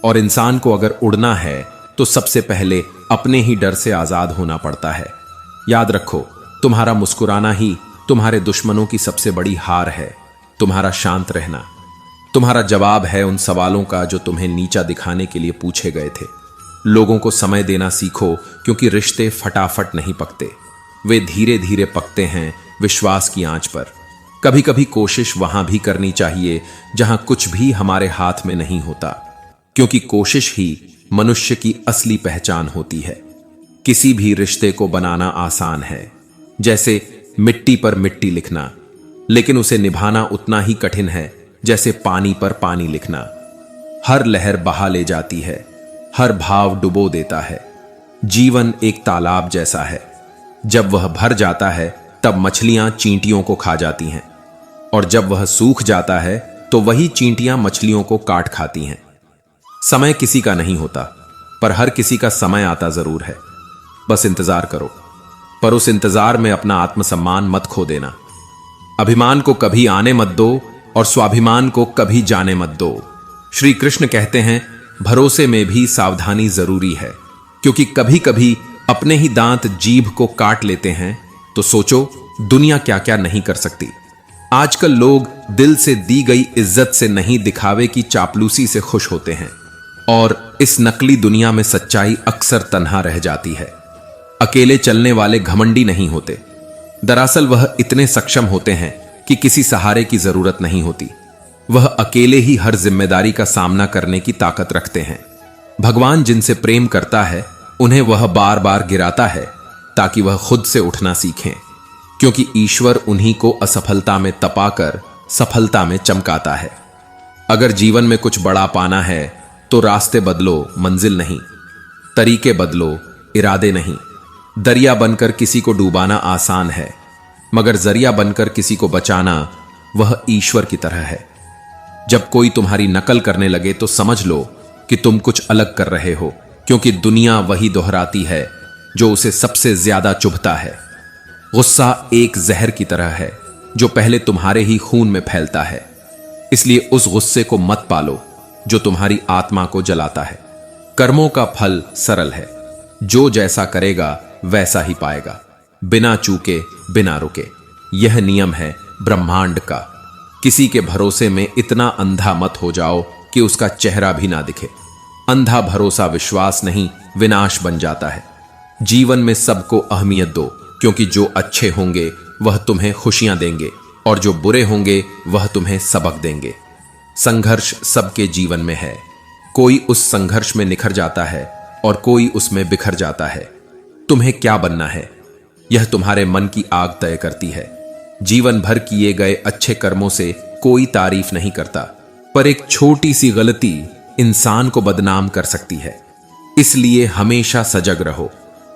और इंसान को अगर उड़ना है तो सबसे पहले अपने ही डर से आजाद होना पड़ता है। याद रखो, तुम्हारा मुस्कुराना ही तुम्हारे दुश्मनों की सबसे बड़ी हार है। तुम्हारा शांत रहना तुम्हारा जवाब है उन सवालों का जो तुम्हें नीचा दिखाने के लिए पूछे गए थे। लोगों को समय देना सीखो, क्योंकि रिश्ते फटाफट नहीं पकते, वे धीरे धीरे पकते हैं विश्वास की आंच पर। कभी कभी कोशिश वहां भी करनी चाहिए जहां कुछ भी हमारे हाथ में नहीं होता, क्योंकि कोशिश ही मनुष्य की असली पहचान होती है। किसी भी रिश्ते को बनाना आसान है, जैसे मिट्टी पर मिट्टी लिखना, लेकिन उसे निभाना उतना ही कठिन है जैसे पानी पर पानी लिखना। हर लहर बहा ले जाती है, हर भाव डुबो देता है। जीवन एक तालाब जैसा है, जब वह भर जाता है तब मछलियां चींटियों को खा जाती हैं, और जब वह सूख जाता है तो वही चींटियां मछलियों को काट खाती हैं। समय किसी का नहीं होता, पर हर किसी का समय आता जरूर है। बस इंतजार करो, पर उस इंतजार में अपना आत्मसम्मान मत खो देना। अभिमान को कभी आने मत दो, और स्वाभिमान को कभी जाने मत दो। श्री कृष्ण कहते हैं, भरोसे में भी सावधानी जरूरी है, क्योंकि कभी कभी अपने ही दांत जीभ को काट लेते हैं। तो सोचो, दुनिया क्या क्या नहीं कर सकती। आजकल लोग दिल से दी गई इज्जत से नहीं, दिखावे की चापलूसी से खुश होते हैं, और इस नकली दुनिया में सच्चाई अक्सर तन्हा रह जाती है। अकेले चलने वाले घमंडी नहीं होते, दरअसल वह इतने सक्षम होते हैं कि किसी सहारे की जरूरत नहीं होती। वह अकेले ही हर जिम्मेदारी का सामना करने की ताकत रखते हैं। भगवान जिनसे प्रेम करता है उन्हें वह बार बार गिराता है ताकि वह खुद से उठना सीखें, क्योंकि ईश्वर उन्हीं को असफलता में तपाकर सफलता में चमकाता है। अगर जीवन में कुछ बड़ा पाना है तो रास्ते बदलो, मंजिल नहीं। तरीके बदलो, इरादे नहीं। दरिया बनकर किसी को डूबाना आसान है, मगर जरिया बनकर किसी को बचाना वह ईश्वर की तरह है। जब कोई तुम्हारी नकल करने लगे तो समझ लो कि तुम कुछ अलग कर रहे हो, क्योंकि दुनिया वही दोहराती है जो उसे सबसे ज्यादा चुभता है। गुस्सा एक जहर की तरह है जो पहले तुम्हारे ही खून में फैलता है, इसलिए उस गुस्से को मत पालो जो तुम्हारी आत्मा को जलाता है। कर्मों का फल सरल है, जो जैसा करेगा वैसा ही पाएगा, बिना चूके बिना रुके। यह नियम है ब्रह्मांड का। किसी के भरोसे में इतना अंधा मत हो जाओ कि उसका चेहरा भी ना दिखे। अंधा भरोसा विश्वास नहीं, विनाश बन जाता है। जीवन में सबको अहमियत दो, क्योंकि जो अच्छे होंगे वह तुम्हें खुशियां देंगे और जो बुरे होंगे वह तुम्हें सबक देंगे। संघर्ष सबके जीवन में है, कोई उस संघर्ष में निखर जाता है और कोई उसमें बिखर जाता है। तुम्हें क्या बनना है यह तुम्हारे मन की आग तय करती है। जीवन भर किए गए अच्छे कर्मों से कोई तारीफ नहीं करता, पर एक छोटी सी गलती इंसान को बदनाम कर सकती है। इसलिए हमेशा सजग रहो,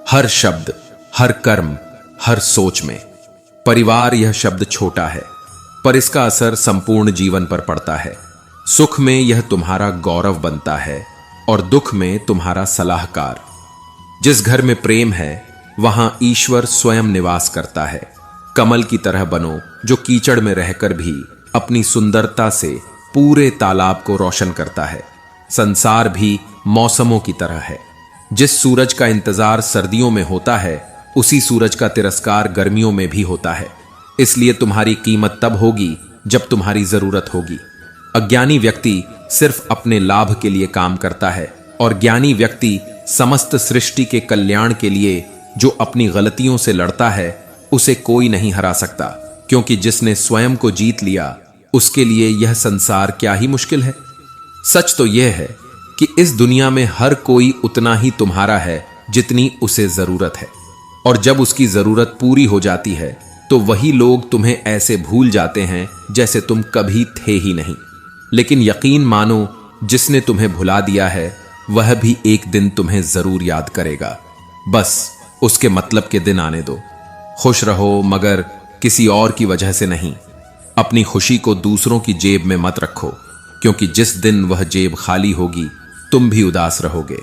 हर शब्द, हर कर्म, हर सोच में। परिवार यह शब्द छोटा है, पर इसका असर संपूर्ण जीवन पर पड़ता है। सुख में यह तुम्हारा गौरव बनता है और दुख में तुम्हारा सलाहकार। जिस घर में प्रेम है वहां ईश्वर स्वयं निवास करता है। कमल की तरह बनो जो कीचड़ में रहकर भी अपनी सुंदरता से पूरे तालाब को रोशन करता है। संसार भी मौसमों की तरह है। जिस सूरज का इंतजार सर्दियों में होता है उसी सूरज का तिरस्कार गर्मियों में भी होता है। इसलिए तुम्हारी कीमत तब होगी जब तुम्हारी जरूरत होगी। अज्ञानी व्यक्ति सिर्फ अपने लाभ के लिए काम करता है और ज्ञानी व्यक्ति समस्त सृष्टि के कल्याण के लिए जो अपनी गलतियों से लड़ता है उसे कोई नहीं हरा सकता, क्योंकि जिसने स्वयं को जीत लिया उसके लिए यह संसार क्या ही मुश्किल है। सच तो यह है कि इस दुनिया में हर कोई उतना ही तुम्हारा है जितनी उसे जरूरत है, और जब उसकी जरूरत पूरी हो जाती है तो वही लोग तुम्हें ऐसे भूल जाते हैं जैसे तुम कभी थे ही नहीं। लेकिन यकीन मानो, जिसने तुम्हें भुला दिया है वह भी एक दिन तुम्हें जरूर याद करेगा। बस उसके मतलब के दिन आने दो। खुश रहो, मगर किसी और की वजह से नहीं। अपनी खुशी को दूसरों की जेब में मत रखो, क्योंकि जिस दिन वह जेब खाली होगी तुम भी उदास रहोगे।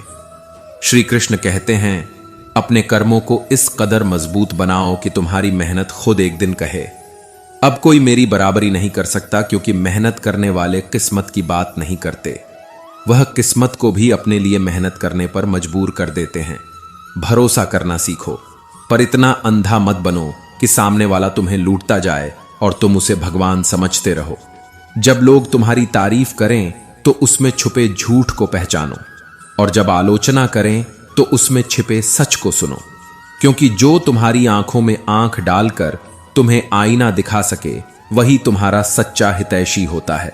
श्री कृष्ण कहते हैं, अपने कर्मों को इस कदर मजबूत बनाओ कि तुम्हारी मेहनत खुद एक दिन कहे, अब कोई मेरी बराबरी नहीं कर सकता, क्योंकि मेहनत करने वाले किस्मत की बात नहीं करते। वह किस्मत को भी अपने लिए मेहनत करने पर मजबूर कर देते हैं। भरोसा करना सीखो, पर इतना अंधा मत बनो कि सामने वाला तुम्हें लूटता जाए और तुम उसे भगवान समझते रहो। जब लोग तुम्हारी तारीफ करें तो उसमें छुपे झूठ को पहचानो, और जब आलोचना करें तो उसमें छिपे सच को सुनो, क्योंकि जो तुम्हारी आंखों में आंख डालकर तुम्हें आईना दिखा सके वही तुम्हारा सच्चा हितैषी होता है।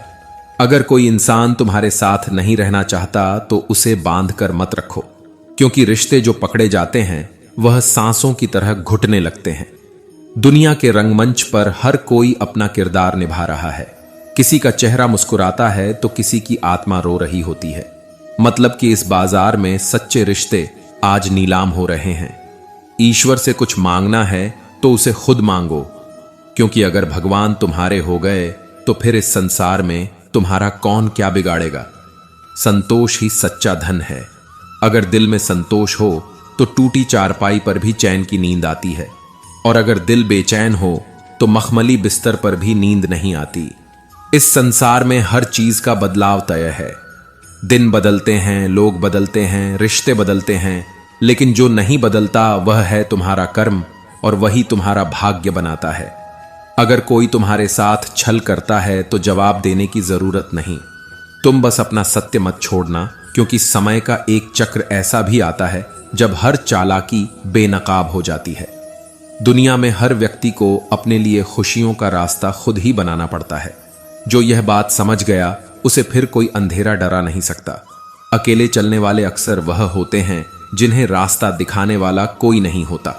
अगर कोई इंसान तुम्हारे साथ नहीं रहना चाहता तो उसे बांधकर मत रखो, क्योंकि रिश्ते जो पकड़े जाते हैं वह सांसों की तरह घुटने लगते हैं। दुनिया के रंगमंच पर हर कोई अपना किरदार निभा रहा है। किसी का चेहरा मुस्कुराता है तो किसी की आत्मा रो रही होती है। मतलब कि इस बाजार में सच्चे रिश्ते आज नीलाम हो रहे हैं। ईश्वर से कुछ मांगना है तो उसे खुद मांगो, क्योंकि अगर भगवान तुम्हारे हो गए तो फिर इस संसार में तुम्हारा कौन क्या बिगाड़ेगा। संतोष ही सच्चा धन है। अगर दिल में संतोष हो तो टूटी चारपाई पर भी चैन की नींद आती है, और अगर दिल बेचैन हो तो मखमली बिस्तर पर भी नींद नहीं आती। इस संसार में हर चीज का बदलाव तय है। दिन बदलते हैं, लोग बदलते हैं, रिश्ते बदलते हैं, लेकिन जो नहीं बदलता वह है तुम्हारा कर्म, और वही तुम्हारा भाग्य बनाता है। अगर कोई तुम्हारे साथ छल करता है तो जवाब देने की जरूरत नहीं। तुम बस अपना सत्य मत छोड़ना, क्योंकि समय का एक चक्र ऐसा भी आता है जब हर चालाकी बेनकाब हो जाती है। दुनिया में हर व्यक्ति को अपने लिए खुशियों का रास्ता खुद ही बनाना पड़ता है। जो यह बात समझ गया उसे फिर कोई अंधेरा डरा नहीं सकता। अकेले चलने वाले अक्सर वह होते हैं जिन्हें रास्ता दिखाने वाला कोई नहीं होता,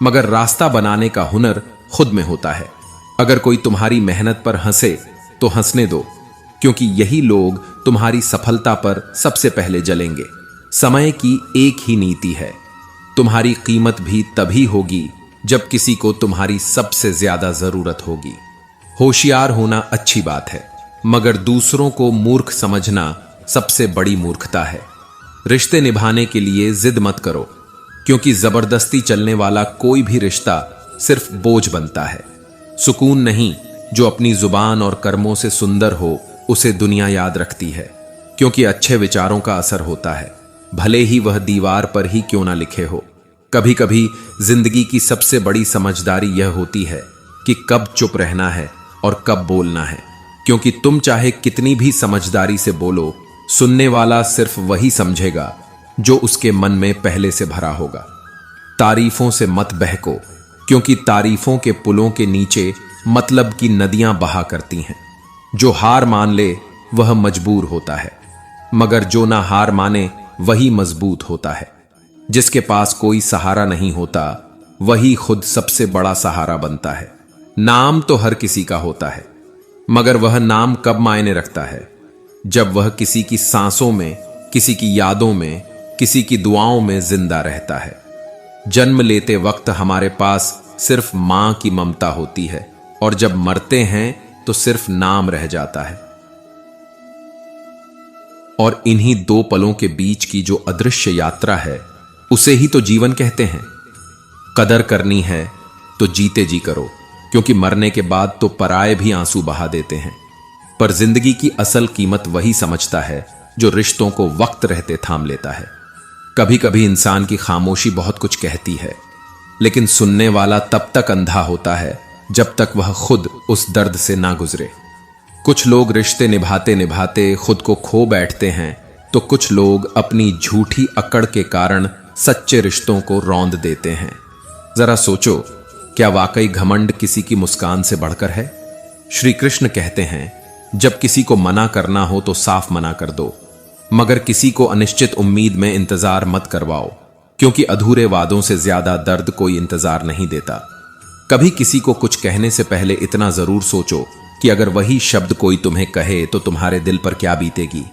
मगर रास्ता बनाने का हुनर खुद में होता है। अगर कोई तुम्हारी मेहनत पर हंसे तो हंसने दो, क्योंकि यही लोग तुम्हारी सफलता पर सबसे पहले जलेंगे। समय की एक ही नीति है, तुम्हारी कीमत भी तभी होगी जब किसी को तुम्हारी सबसे ज्यादा जरूरत होगी। होशियार होना अच्छी बात है, मगर दूसरों को मूर्ख समझना सबसे बड़ी मूर्खता है। रिश्ते निभाने के लिए जिद मत करो, क्योंकि जबरदस्ती चलने वाला कोई भी रिश्ता सिर्फ बोझ बनता है। सुकून नहीं, जो अपनी जुबान और कर्मों से सुंदर हो उसे दुनिया याद रखती है, क्योंकि अच्छे विचारों का असर होता है, भले ही वह दीवार पर ही क्यों ना लिखे हो। कभी कभी जिंदगी की सबसे बड़ी समझदारी यह होती है कि कब चुप रहना है और कब बोलना है, क्योंकि तुम चाहे कितनी भी समझदारी से बोलो, सुनने वाला सिर्फ वही समझेगा जो उसके मन में पहले से भरा होगा। तारीफों से मत बहको, क्योंकि तारीफों के पुलों के नीचे मतलब की नदियां बहा करती हैं। जो हार मान ले वह मजबूर होता है, मगर जो ना हार माने वही मजबूत होता है। जिसके पास कोई सहारा नहीं होता वही खुद सबसे बड़ा सहारा बनता है। नाम तो हर किसी का होता है, मगर वह नाम कब मायने रखता है? जब वह किसी की सांसों में, किसी की यादों में, किसी की दुआओं में जिंदा रहता है। जन्म लेते वक्त हमारे पास सिर्फ मां की ममता होती है, और जब मरते हैं तो सिर्फ नाम रह जाता है। और इन्हीं दो पलों के बीच की जो अदृश्य यात्रा है उसे ही तो जीवन कहते हैं। कदर करनी है तो जीते जी करो, क्योंकि मरने के बाद तो पराये भी आंसू बहा देते हैं। पर जिंदगी की असल कीमत वही समझता है जो रिश्तों को वक्त रहते थाम लेता है। कभी कभी इंसान की खामोशी बहुत कुछ कहती है, लेकिन सुनने वाला तब तक अंधा होता है जब तक वह खुद उस दर्द से ना गुजरे। कुछ लोग रिश्ते निभाते निभाते खुद को खो बैठते हैं, तो कुछ लोग अपनी झूठी अकड़ के कारण सच्चे रिश्तों को रौंद देते हैं। जरा सोचो, क्या वाकई घमंड किसी की मुस्कान से बढ़कर है? श्री कृष्ण कहते हैं, जब किसी को मना करना हो तो साफ मना कर दो, मगर किसी को अनिश्चित उम्मीद में इंतजार मत करवाओ, क्योंकि अधूरे वादों से ज्यादा दर्द कोई इंतजार नहीं देता। कभी किसी को कुछ कहने से पहले इतना जरूर सोचो कि अगर वही शब्द कोई तुम्हें कहे तो तुम्हारे दिल पर क्या बीतेगी।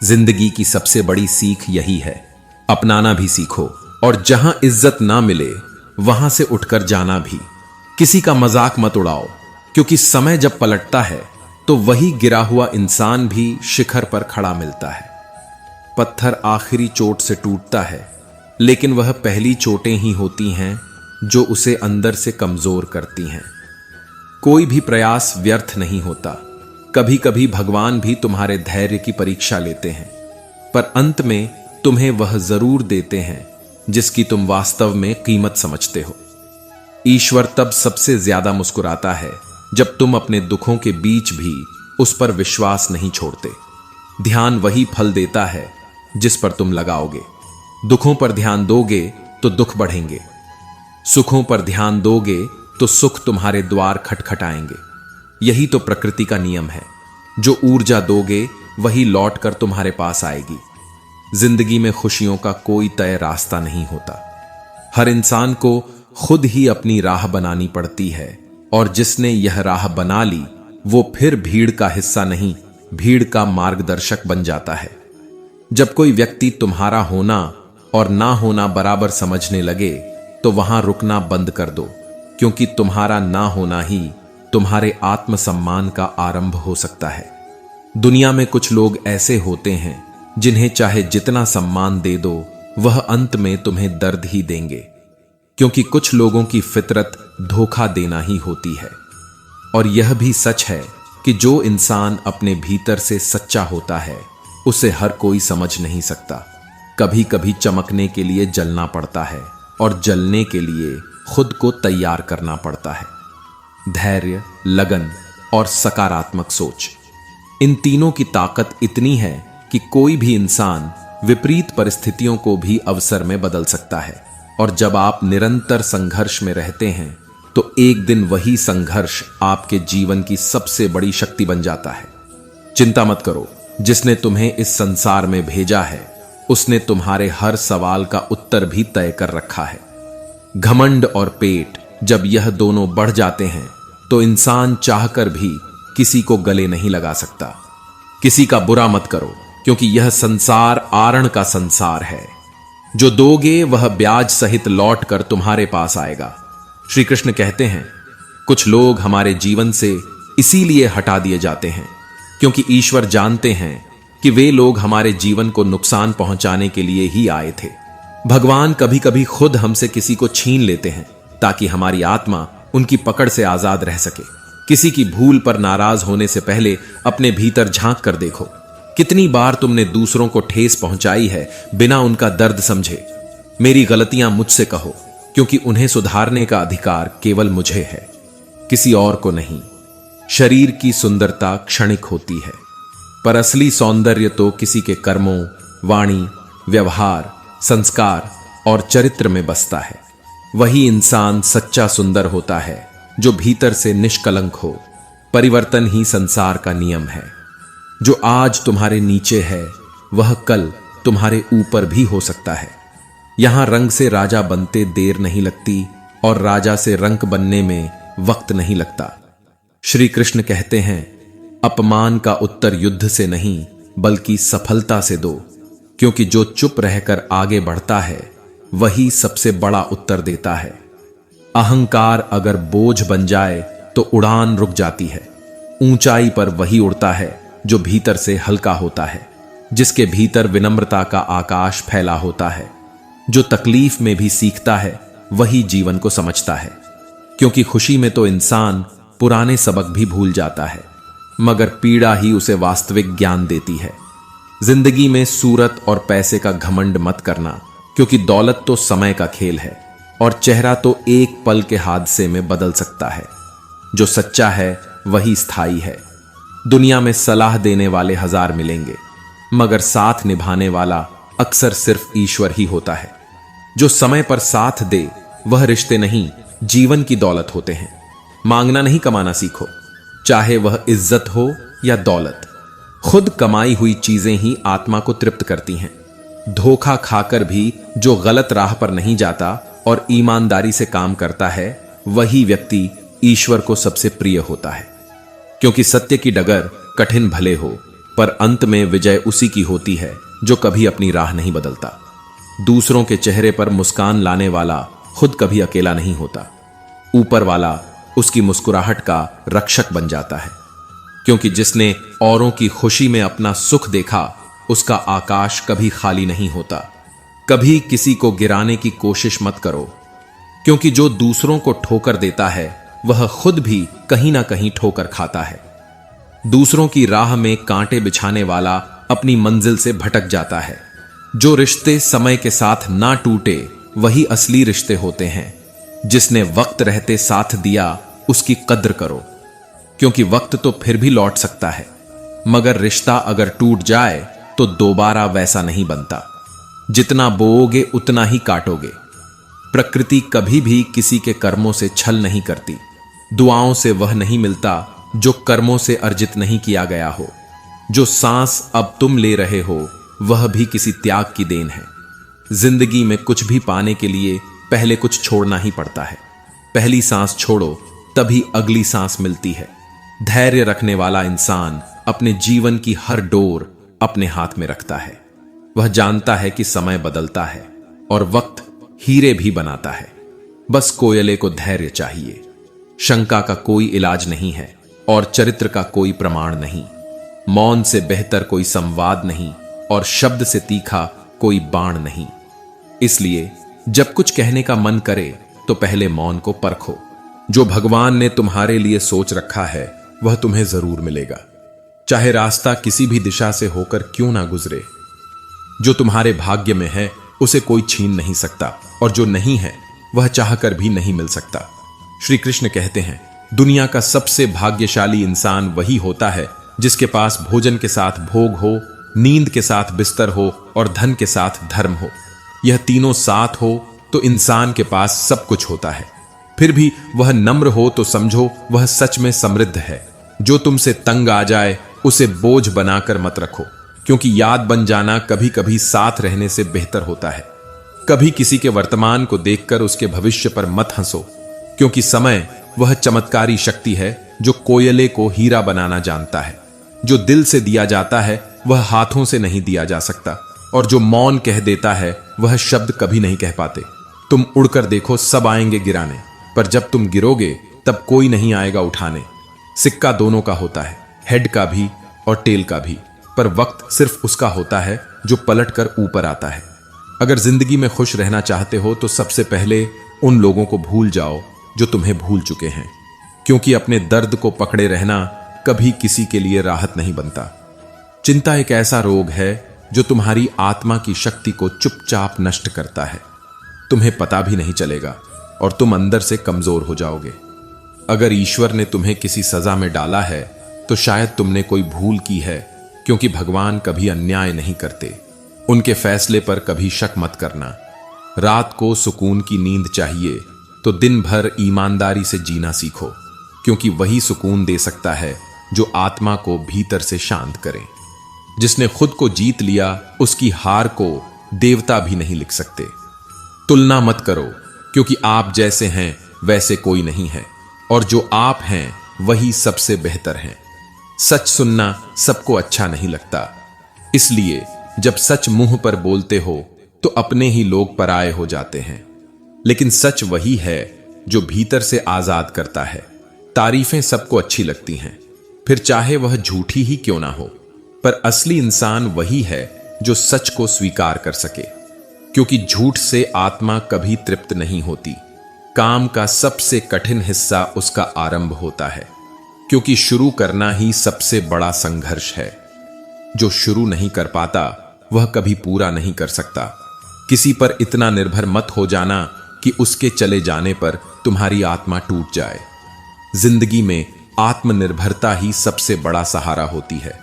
जिंदगी की सबसे बड़ी सीख यही है, अपनाना भी सीखो, और जहां इज्जत ना मिले वहां से उठकर जाना भी। किसी का मजाक मत उड़ाओ, क्योंकि समय जब पलटता है तो वही गिरा हुआ इंसान भी शिखर पर खड़ा मिलता है। पत्थर आखिरी चोट से टूटता है, लेकिन वह पहली चोटें ही होती हैं जो उसे अंदर से कमजोर करती हैं। कोई भी प्रयास व्यर्थ नहीं होता। कभी कभी भगवान भी तुम्हारे धैर्य की परीक्षा लेते हैं, पर अंत में तुम्हें वह जरूर देते हैं जिसकी तुम वास्तव में कीमत समझते हो। ईश्वर तब सबसे ज्यादा मुस्कुराता है जब तुम अपने दुखों के बीच भी उस पर विश्वास नहीं छोड़ते। ध्यान वही फल देता है जिस पर तुम लगाओगे। दुखों पर ध्यान दोगे तो दुख बढ़ेंगे, सुखों पर ध्यान दोगे तो सुख तुम्हारे द्वार खटखटाएंगे। यही तो प्रकृति का नियम है, जो ऊर्जा दोगे वही लौट कर तुम्हारे पास आएगी। जिंदगी में खुशियों का कोई तय रास्ता नहीं होता। हर इंसान को खुद ही अपनी राह बनानी पड़ती है, और जिसने यह राह बना ली वो फिर भीड़ का हिस्सा नहीं, भीड़ का मार्गदर्शक बन जाता है। जब कोई व्यक्ति तुम्हारा होना और ना होना बराबर समझने लगे तो वहां रुकना बंद कर दो, क्योंकि तुम्हारा ना होना ही तुम्हारे आत्मसम्मान का आरंभ हो सकता है। दुनिया में कुछ लोग ऐसे होते हैं जिन्हें चाहे जितना सम्मान दे दो वह अंत में तुम्हें दर्द ही देंगे, क्योंकि कुछ लोगों की फितरत धोखा देना ही होती है। और यह भी सच है कि जो इंसान अपने भीतर से सच्चा होता है उसे हर कोई समझ नहीं सकता। कभी कभी चमकने के लिए जलना पड़ता है, और जलने के लिए खुद को तैयार करना पड़ता है। धैर्य, लगन और सकारात्मक सोच, इन तीनों की ताकत इतनी है कि कोई भी इंसान विपरीत परिस्थितियों को भी अवसर में बदल सकता है। और जब आप निरंतर संघर्ष में रहते हैं तो एक दिन वही संघर्ष आपके जीवन की सबसे बड़ी शक्ति बन जाता है। चिंता मत करो, जिसने तुम्हें इस संसार में भेजा है उसने तुम्हारे हर सवाल का उत्तर भी तय कर रखा है। घमंड और पेट, जब यह दोनों बढ़ जाते हैं तो इंसान चाहकर भी किसी को गले नहीं लगा सकता। किसी का बुरा मत करो, क्योंकि यह संसार आरण का संसार है। जो दोगे वह ब्याज सहित लौट कर तुम्हारे पास आएगा। श्री कृष्ण कहते हैं, कुछ लोग हमारे जीवन से इसीलिए हटा दिए जाते हैं क्योंकि ईश्वर जानते हैं कि वे लोग हमारे जीवन को नुकसान पहुंचाने के लिए ही आए थे। भगवान कभी कभी खुद हमसे किसी को छीन लेते हैं ताकि हमारी आत्मा उनकी पकड़ से आजाद रह सके। किसी की भूल पर नाराज होने से पहले अपने भीतर झांक कर देखो, कितनी बार तुमने दूसरों को ठेस पहुंचाई है बिना उनका दर्द समझे। मेरी गलतियां मुझसे कहो, क्योंकि उन्हें सुधारने का अधिकार केवल मुझे है, किसी और को नहीं। शरीर की सुंदरता क्षणिक होती है, पर असली सौंदर्य तो किसी के कर्मों, वाणी, व्यवहार, संस्कार और चरित्र में बसता है। वही इंसान सच्चा सुंदर होता है जो भीतर से निष्कलंक हो। परिवर्तन ही संसार का नियम है। जो आज तुम्हारे नीचे है वह कल तुम्हारे ऊपर भी हो सकता है। यहां रंग से राजा बनते देर नहीं लगती और राजा से रंक बनने में वक्त नहीं लगता। श्री कृष्ण कहते हैं, अपमान का उत्तर युद्ध से नहीं बल्कि सफलता से दो, क्योंकि जो चुप रहकर आगे बढ़ता है वही सबसे बड़ा उत्तर देता है। अहंकार अगर बोझ बन जाए तो उड़ान रुक जाती है। ऊंचाई पर वही उड़ता है जो भीतर से हल्का होता है, जिसके भीतर विनम्रता का आकाश फैला होता है। जो तकलीफ में भी सीखता है वही जीवन को समझता है, क्योंकि खुशी में तो इंसान पुराने सबक भी भूल जाता है, मगर पीड़ा ही उसे वास्तविक ज्ञान देती है। जिंदगी में सूरत और पैसे का घमंड मत करना, क्योंकि दौलत तो समय का खेल है और चेहरा तो एक पल के हादसे में बदल सकता है। जो सच्चा है वही स्थायी है। दुनिया में सलाह देने वाले हजार मिलेंगे, मगर साथ निभाने वाला अक्सर सिर्फ ईश्वर ही होता है। जो समय पर साथ दे वह रिश्ते नहीं, जीवन की दौलत होते हैं। मांगना नहीं, कमाना सीखो, चाहे वह इज्जत हो या दौलत। खुद कमाई हुई चीजें ही आत्मा को तृप्त करती हैं। धोखा खाकर भी जो गलत राह पर नहीं जाता और ईमानदारी से काम करता है वही व्यक्ति ईश्वर को सबसे प्रिय होता है। क्योंकि सत्य की डगर कठिन भले हो, पर अंत में विजय उसी की होती है जो कभी अपनी राह नहीं बदलता। दूसरों के चेहरे पर मुस्कान लाने वाला खुद कभी अकेला नहीं होता। ऊपर वाला उसकी मुस्कुराहट का रक्षक बन जाता है, क्योंकि जिसने औरों की खुशी में अपना सुख देखा उसका आकाश कभी खाली नहीं होता। कभी किसी को गिराने की कोशिश मत करो, क्योंकि जो दूसरों को ठोकर देता है वह खुद भी कहीं ना कहीं ठोकर खाता है। दूसरों की राह में कांटे बिछाने वाला अपनी मंजिल से भटक जाता है। जो रिश्ते समय के साथ ना टूटे वही असली रिश्ते होते हैं। जिसने वक्त रहते साथ दिया उसकी कद्र करो, क्योंकि वक्त तो फिर भी लौट सकता है, मगर रिश्ता अगर टूट जाए तो दोबारा वैसा नहीं बनता। जितना बोओगे उतना ही काटोगे। प्रकृति कभी भी किसी के कर्मों से छल नहीं करती। दुआओं से वह नहीं मिलता जो कर्मों से अर्जित नहीं किया गया हो। जो सांस अब तुम ले रहे हो वह भी किसी त्याग की देन है। जिंदगी में कुछ भी पाने के लिए पहले कुछ छोड़ना ही पड़ता है। पहली सांस छोड़ो तभी अगली सांस मिलती है। धैर्य रखने वाला इंसान अपने जीवन की हर डोर अपने हाथ में रखता है। वह जानता है कि समय बदलता है और वक्त हीरे भी बनाता है। बस कोयले को धैर्य चाहिए। शंका का कोई इलाज नहीं है और चरित्र का कोई प्रमाण नहीं। मौन से बेहतर कोई संवाद नहीं और शब्द से तीखा कोई बाण नहीं। इसलिए जब कुछ कहने का मन करे तो पहले मौन को परखो। जो भगवान ने तुम्हारे लिए सोच रखा है वह तुम्हें जरूर मिलेगा, चाहे रास्ता किसी भी दिशा से होकर क्यों ना गुजरे। जो तुम्हारे भाग्य में है उसे कोई छीन नहीं सकता और जो नहीं है वह चाहकर भी नहीं मिल सकता। श्री कृष्ण कहते हैं, दुनिया का सबसे भाग्यशाली इंसान वही होता है जिसके पास भोजन के साथ भोग हो, नींद के साथ बिस्तर हो और धन के साथ धर्म हो। यह तीनों साथ हो तो इंसान के पास सब कुछ होता है। फिर भी वह नम्र हो तो समझो वह सच में समृद्ध है। जो तुमसे तंग आ जाए उसे बोझ बनाकर मत रखो, क्योंकि याद बन जाना कभी कभी साथ रहने से बेहतर होता है। कभी किसी के वर्तमान को देखकर उसके भविष्य पर मत हंसो, क्योंकि समय वह चमत्कारी शक्ति है जो कोयले को हीरा बनाना जानता है। जो दिल से दिया जाता है वह हाथों से नहीं दिया जा सकता, और जो मौन कह देता है वह शब्द कभी नहीं कह पाते। तुम उड़कर देखो, सब आएंगे गिराने, पर जब तुम गिरोगे तब कोई नहीं आएगा उठाने। सिक्का दोनों का होता है, हेड का भी और टेल का भी, पर वक्त सिर्फ उसका होता है जो पलट कर ऊपर आता है। अगर जिंदगी में खुश रहना चाहते हो तो सबसे पहले उन लोगों को भूल जाओ जो तुम्हें भूल चुके हैं, क्योंकि अपने दर्द को पकड़े रहना कभी किसी के लिए राहत नहीं बनता। चिंता एक ऐसा रोग है जो तुम्हारी आत्मा की शक्ति को चुपचाप नष्ट करता है। तुम्हें पता भी नहीं चलेगा और तुम अंदर से कमजोर हो जाओगे। अगर ईश्वर ने तुम्हें किसी सजा में डाला है तो शायद तुमने कोई भूल की है, क्योंकि भगवान कभी अन्याय नहीं करते। उनके फैसले पर कभी शक मत करना। रात को सुकून की नींद चाहिए तो दिन भर ईमानदारी से जीना सीखो, क्योंकि वही सुकून दे सकता है जो आत्मा को भीतर से शांत करे। जिसने खुद को जीत लिया उसकी हार को देवता भी नहीं लिख सकते। तुलना मत करो, क्योंकि आप जैसे हैं वैसे कोई नहीं है, और जो आप हैं वही सबसे बेहतर हैं। सच सुनना सबको अच्छा नहीं लगता, इसलिए जब सच मुंह पर बोलते हो तो अपने ही लोग पराये हो जाते हैं। लेकिन सच वही है जो भीतर से आजाद करता है। तारीफें सबको अच्छी लगती हैं, फिर चाहे वह झूठी ही क्यों ना हो, पर असली इंसान वही है जो सच को स्वीकार कर सके, क्योंकि झूठ से आत्मा कभी तृप्त नहीं होती। काम का सबसे कठिन हिस्सा उसका आरंभ होता है, क्योंकि शुरू करना ही सबसे बड़ा संघर्ष है। जो शुरू नहीं कर पाता वह कभी पूरा नहीं कर सकता। किसी पर इतना निर्भर मत हो जाना कि उसके चले जाने पर तुम्हारी आत्मा टूट जाए। जिंदगी में आत्मनिर्भरता ही सबसे बड़ा सहारा होती है।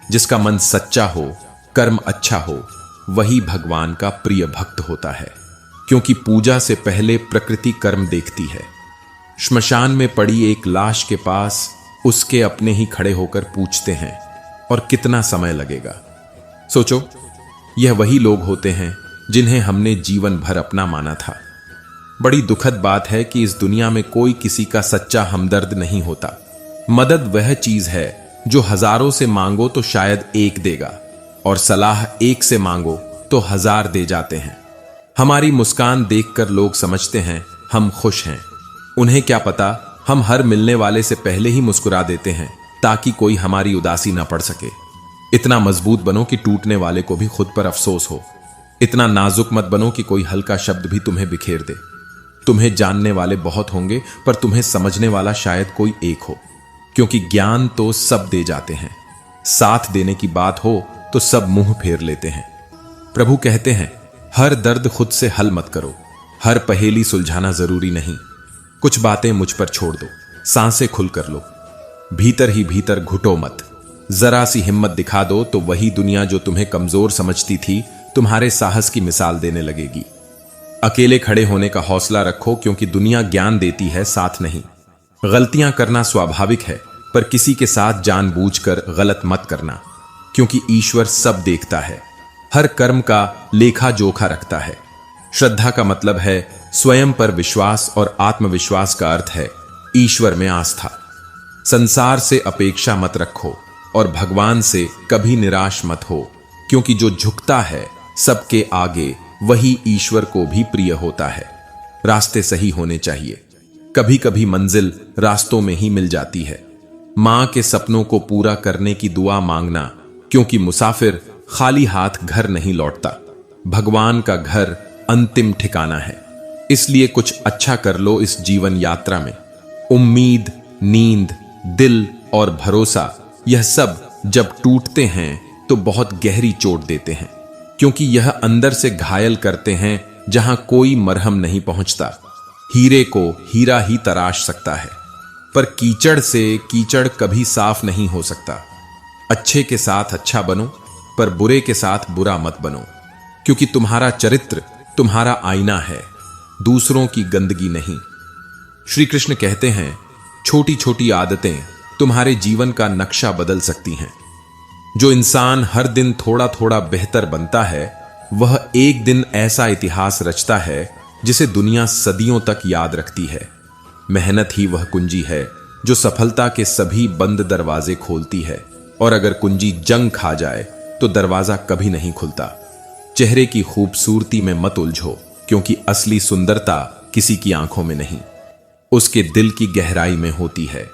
जिसका मन सच्चा हो, कर्म अच्छा हो, वही भगवान का प्रिय भक्त होता है, क्योंकि पूजा से पहले प्रकृति कर्म देखती है। श्मशान में पड़ी एक लाश के पास उसके अपने ही खड़े होकर पूछते हैं, और कितना समय लगेगा। सोचो, यह वही लोग होते हैं जिन्हें हमने जीवन भर अपना माना था। बड़ी दुखद बात है कि इस दुनिया में कोई किसी का सच्चा हमदर्द नहीं होता। मदद वह चीज है जो हजारों से मांगो तो शायद एक देगा, और सलाह एक से मांगो तो 1000 दे जाते हैं। हमारी मुस्कान देखकर लोग समझते हैं हम खुश हैं। उन्हें क्या पता हम हर मिलने वाले से पहले ही मुस्कुरा देते हैं ताकि कोई हमारी उदासी ना पड़ सके। इतना मजबूत बनो कि टूटने वाले को भी खुद पर अफसोस हो। इतना नाजुक मत बनो कि कोई हल्का शब्द भी तुम्हें बिखेर दे। तुम्हें जानने वाले बहुत होंगे, पर तुम्हें समझने वाला शायद कोई एक हो, क्योंकि ज्ञान तो सब दे जाते हैं। साथ देने की बात हो तो सब मुंह फेर लेते हैं। प्रभु कहते हैं, हर दर्द खुद से हल मत करो, हर पहेली सुलझाना जरूरी नहीं। कुछ बातें मुझ पर छोड़ दो, सांसें खुल कर लो, भीतर ही भीतर घुटो मत। जरा सी हिम्मत दिखा दो तो वही दुनिया जो तुम्हें कमजोर समझती थी तुम्हारे साहस की मिसाल देने लगेगी। अकेले खड़े होने का हौसला रखो, क्योंकि दुनिया ज्ञान देती है, साथ नहीं। गलतियां करना स्वाभाविक है, पर किसी के साथ जानबूझकर गलत मत करना, क्योंकि ईश्वर सब देखता है, हर कर्म का लेखा जोखा रखता है। श्रद्धा का मतलब है स्वयं पर विश्वास, और आत्मविश्वास का अर्थ है ईश्वर में आस्था। संसार से अपेक्षा मत रखो और भगवान से कभी निराश मत हो, क्योंकि जो झुकता है सबके आगे वही ईश्वर को भी प्रिय होता है। रास्ते सही होने चाहिए। कभी कभी मंजिल रास्तों में ही मिल जाती है। मां के सपनों को पूरा करने की दुआ मांगना, क्योंकि मुसाफिर खाली हाथ घर नहीं लौटता। भगवान का घर अंतिम ठिकाना है, इसलिए कुछ अच्छा कर लो इस जीवन यात्रा में। उम्मीद, नींद, दिल और भरोसा, यह सब जब टूटते हैं तो बहुत गहरी चोट देते हैं, क्योंकि यह अंदर से घायल करते हैं जहां कोई मरहम नहीं पहुंचता। हीरे को हीरा ही तराश सकता है, पर कीचड़ से कीचड़ कभी साफ नहीं हो सकता। अच्छे के साथ अच्छा बनो, पर बुरे के साथ बुरा मत बनो, क्योंकि तुम्हारा चरित्र तुम्हारा आईना है, दूसरों की गंदगी नहीं। श्री कृष्ण कहते हैं, छोटी छोटी आदतें तुम्हारे जीवन का नक्शा बदल सकती हैं। जो इंसान हर दिन थोड़ा थोड़ा बेहतर बनता है, वह एक दिन ऐसा इतिहास रचता है जिसे दुनिया सदियों तक याद रखती है। मेहनत ही वह कुंजी है जो सफलता के सभी बंद दरवाजे खोलती है, और अगर कुंजी जंग खा जाए तो दरवाजा कभी नहीं खुलता। चेहरे की खूबसूरती में मत उलझो, क्योंकि असली सुंदरता किसी की आंखों में नहीं, उसके दिल की गहराई में होती है।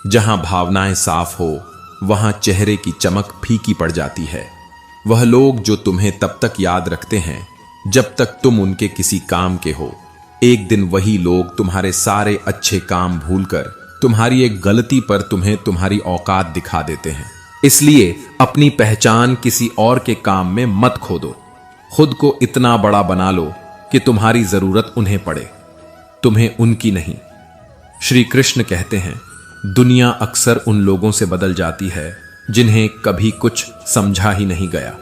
जहां भावनाएं साफ हो, वहां चेहरे की चमक फीकी पड़ जाती है। वह लोग जो तुम्हें तब तक याद रखते हैं जब तक तुम उनके किसी काम के हो, एक दिन वही लोग तुम्हारे सारे अच्छे काम भूलकर तुम्हारी एक गलती पर तुम्हें तुम्हारी औकात दिखा देते हैं। इसलिए अपनी पहचान किसी और के काम में मत खोदो। खुद को इतना बड़ा बना लो कि तुम्हारी जरूरत उन्हें पड़े, तुम्हें उनकी नहीं। श्री कृष्ण कहते हैं, दुनिया अक्सर उन लोगों से बदल जाती है जिन्हें कभी कुछ समझा ही नहीं गया।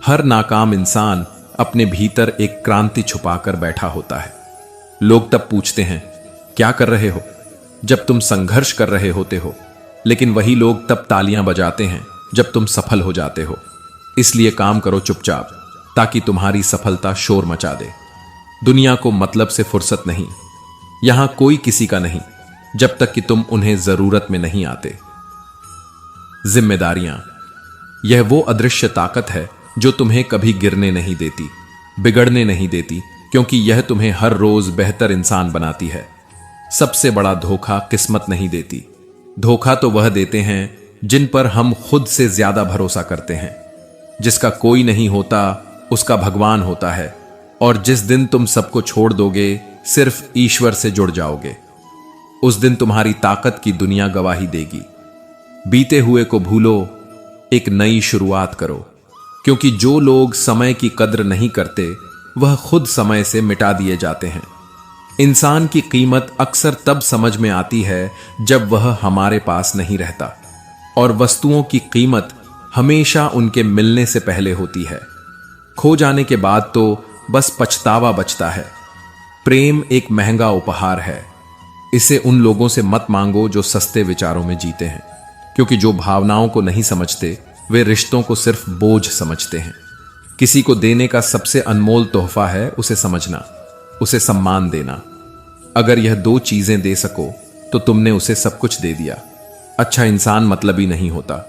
हर नाकाम इंसान अपने भीतर एक क्रांति छुपाकर बैठा होता है। लोग तब पूछते हैं, क्या कर रहे हो, जब तुम संघर्ष कर रहे होते हो, लेकिन वही लोग तब तालियां बजाते हैं जब तुम सफल हो जाते हो। इसलिए काम करो चुपचाप, ताकि तुम्हारी सफलता शोर मचा दे। दुनिया को मतलब से फुर्सत नहीं, यहां कोई किसी का नहीं, जब तक कि तुम उन्हें जरूरत में नहीं आते। जिम्मेदारियां, यह वो अदृश्य ताकत है जो तुम्हें कभी गिरने नहीं देती, बिगड़ने नहीं देती, क्योंकि यह तुम्हें हर रोज बेहतर इंसान बनाती है। सबसे बड़ा धोखा किस्मत नहीं देती, धोखा तो वह देते हैं जिन पर हम खुद से ज्यादा भरोसा करते हैं। जिसका कोई नहीं होता उसका भगवान होता है, और जिस दिन तुम सबको छोड़ दोगे, सिर्फ ईश्वर से जुड़ जाओगे, उस दिन तुम्हारी ताकत की दुनिया गवाही देगी। बीते हुए को भूलो, एक नई शुरुआत करो, क्योंकि जो लोग समय की कद्र नहीं करते वह खुद समय से मिटा दिए जाते हैं। इंसान की कीमत अक्सर तब समझ में आती है जब वह हमारे पास नहीं रहता, और वस्तुओं की कीमत हमेशा उनके मिलने से पहले होती है। खो जाने के बाद तो बस पछतावा बचता है। प्रेम एक महंगा उपहार है, इसे उन लोगों से मत मांगो जो सस्ते विचारों में जीते हैं, क्योंकि जो भावनाओं को नहीं समझते वे रिश्तों को सिर्फ बोझ समझते हैं। किसी को देने का सबसे अनमोल तोहफा है उसे समझना, उसे सम्मान देना। अगर यह दो चीजें दे सको तो तुमने उसे सब कुछ दे दिया। अच्छा इंसान मतलबी नहीं होता,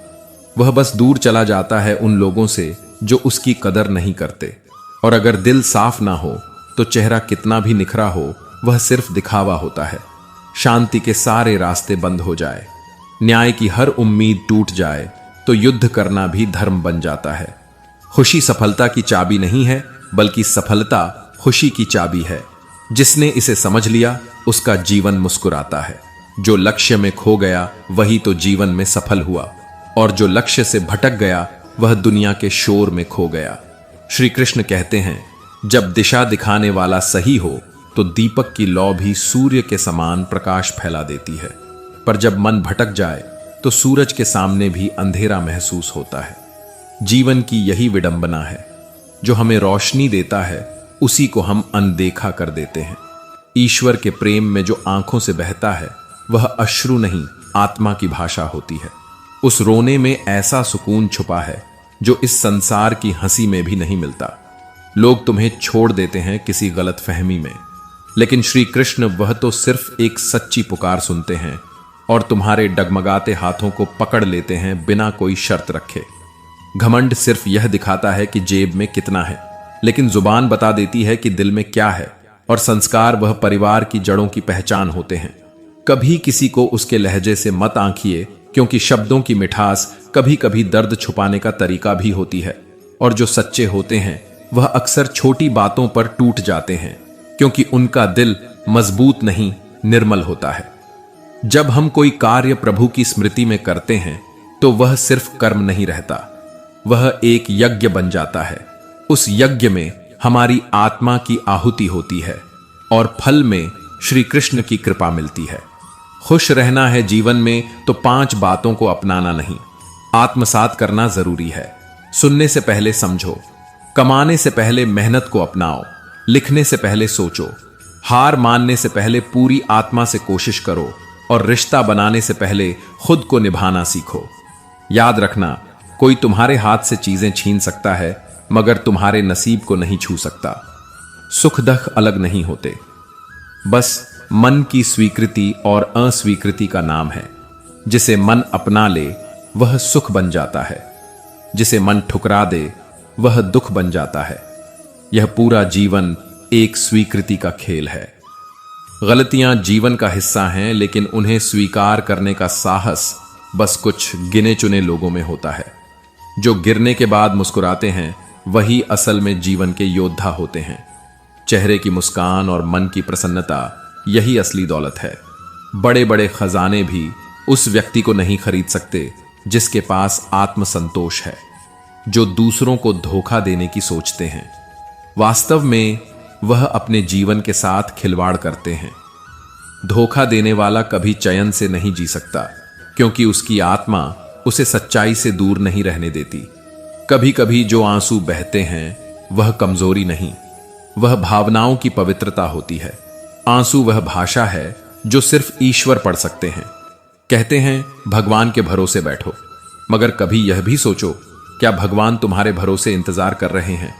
वह बस दूर चला जाता है उन लोगों से जो उसकी कदर नहीं करते। और अगर दिल साफ ना हो तो चेहरा कितना भी निखरा हो, वह सिर्फ दिखावा होता है। शांति के सारे रास्ते बंद हो जाए, न्याय की हर उम्मीद टूट जाए, तो युद्ध करना भी धर्म बन जाता है। खुशी सफलता की चाबी नहीं है, बल्कि सफलता खुशी की चाबी है। जिसने इसे समझ लिया उसका जीवन मुस्कुराता है। जो लक्ष्य में खो गया वही तो जीवन में सफल हुआ, और जो लक्ष्य से भटक गया वह दुनिया के शोर में खो गया। श्री कृष्ण कहते हैं, जब दिशा दिखाने वाला सही हो तो दीपक की लौ भी सूर्य के समान प्रकाश फैला देती है, पर जब मन भटक जाए तो सूरज के सामने भी अंधेरा महसूस होता है। जीवन की यही विडंबना है, जो हमें रोशनी देता है उसी को हम अनदेखा कर देते हैं। ईश्वर के प्रेम में जो आंखों से बहता है वह अश्रु नहीं, आत्मा की भाषा होती है। उस रोने में ऐसा सुकून छुपा है जो इस संसार की हंसी में भी नहीं मिलता। लोग तुम्हें छोड़ देते हैं किसी गलत फहमी में, लेकिन श्री कृष्ण वह तो सिर्फ एक सच्ची पुकार सुनते हैं और तुम्हारे डगमगाते हाथों को पकड़ लेते हैं बिना कोई शर्त रखे। घमंड सिर्फ यह दिखाता है कि जेब में कितना है, लेकिन जुबान बता देती है कि दिल में क्या है। और संस्कार वह परिवार की जड़ों की पहचान होते हैं। कभी किसी को उसके लहजे से मत आंकिए, क्योंकि शब्दों की मिठास कभी कभी दर्द छुपाने का तरीका भी होती है। और जो सच्चे होते हैं वह अक्सर छोटी बातों पर टूट जाते हैं, क्योंकि उनका दिल मजबूत नहीं, निर्मल होता है। जब हम कोई कार्य प्रभु की स्मृति में करते हैं तो वह सिर्फ कर्म नहीं रहता, वह एक यज्ञ बन जाता है। उस यज्ञ में हमारी आत्मा की आहुति होती है और फल में श्री कृष्ण की कृपा मिलती है। खुश रहना है जीवन में तो 5 बातों को अपनाना नहीं, आत्मसात करना जरूरी है। सुनने से पहले समझो, कमाने से पहले मेहनत को अपनाओ, लिखने से पहले सोचो, हार मानने से पहले पूरी आत्मा से कोशिश करो और रिश्ता बनाने से पहले खुद को निभाना सीखो। याद रखना, कोई तुम्हारे हाथ से चीजें छीन सकता है मगर तुम्हारे नसीब को नहीं छू सकता। सुख दुख अलग नहीं होते, बस मन की स्वीकृति और अस्वीकृति का नाम है। जिसे मन अपना ले वह सुख बन जाता है, जिसे मन ठुकरा दे वह दुख बन जाता है। यह पूरा जीवन एक स्वीकृति का खेल है। गलतियां जीवन का हिस्सा हैं, लेकिन उन्हें स्वीकार करने का साहस बस कुछ गिने चुने लोगों में होता है। जो गिरने के बाद मुस्कुराते हैं वही असल में जीवन के योद्धा होते हैं। चेहरे की मुस्कान और मन की प्रसन्नता, यही असली दौलत है। बड़े बड़े खजाने भी उस व्यक्ति को नहीं खरीद सकते जिसके पास आत्मसंतोष है, जो दूसरों को धोखा देने की सोचते हैं। वास्तव में वह अपने जीवन के साथ खिलवाड़ करते हैं। धोखा देने वाला कभी चैन से नहीं जी सकता, क्योंकि उसकी आत्मा उसे सच्चाई से दूर नहीं रहने देती। कभी कभी जो आंसू बहते हैं वह कमजोरी नहीं, वह भावनाओं की पवित्रता होती है। आंसू वह भाषा है जो सिर्फ ईश्वर पढ़ सकते हैं। कहते हैं भगवान के भरोसे बैठो, मगर कभी यह भी सोचो, क्या भगवान तुम्हारे भरोसे इंतजार कर रहे हैं?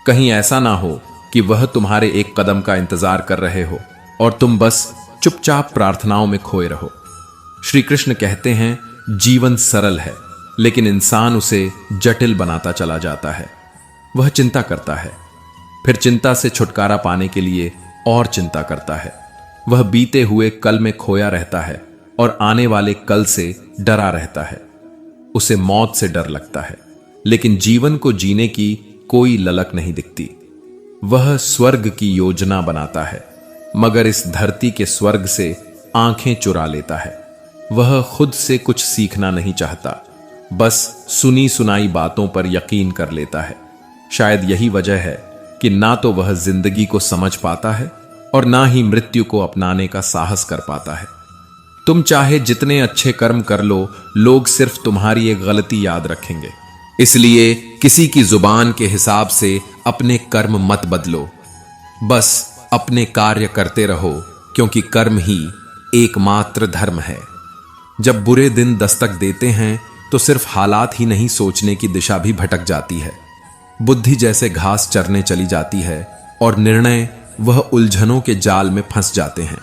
कहीं ऐसा ना हो कि वह तुम्हारे एक कदम का इंतजार कर रहे हो और तुम बस चुपचाप प्रार्थनाओं में खोए रहो। श्री कृष्ण कहते हैं जीवन सरल है, लेकिन इंसान उसे जटिल बनाता चला जाता है। वह चिंता करता है, फिर चिंता से छुटकारा पाने के लिए और चिंता करता है। वह बीते हुए कल में खोया रहता है और आने वाले कल से डरा रहता है। उसे मौत से डर लगता है, लेकिन जीवन को जीने की कोई ललक नहीं दिखती। वह स्वर्ग की योजना बनाता है, मगर इस धरती के स्वर्ग से आंखें चुरा लेता है। वह खुद से कुछ सीखना नहीं चाहता, बस सुनी सुनाई बातों पर यकीन कर लेता है। शायद यही वजह है कि ना तो वह जिंदगी को समझ पाता है और ना ही मृत्यु को अपनाने का साहस कर पाता है। तुम चाहे जितने अच्छे कर्म कर लो, लोग सिर्फ तुम्हारी एक गलती याद रखेंगे। इसलिए किसी की जुबान के हिसाब से अपने कर्म मत बदलो, बस अपने कार्य करते रहो, क्योंकि कर्म ही एकमात्र धर्म है। जब बुरे दिन दस्तक देते हैं तो सिर्फ हालात ही नहीं, सोचने की दिशा भी भटक जाती है। बुद्धि जैसे घास चरने चली जाती है और निर्णय वह उलझनों के जाल में फंस जाते हैं।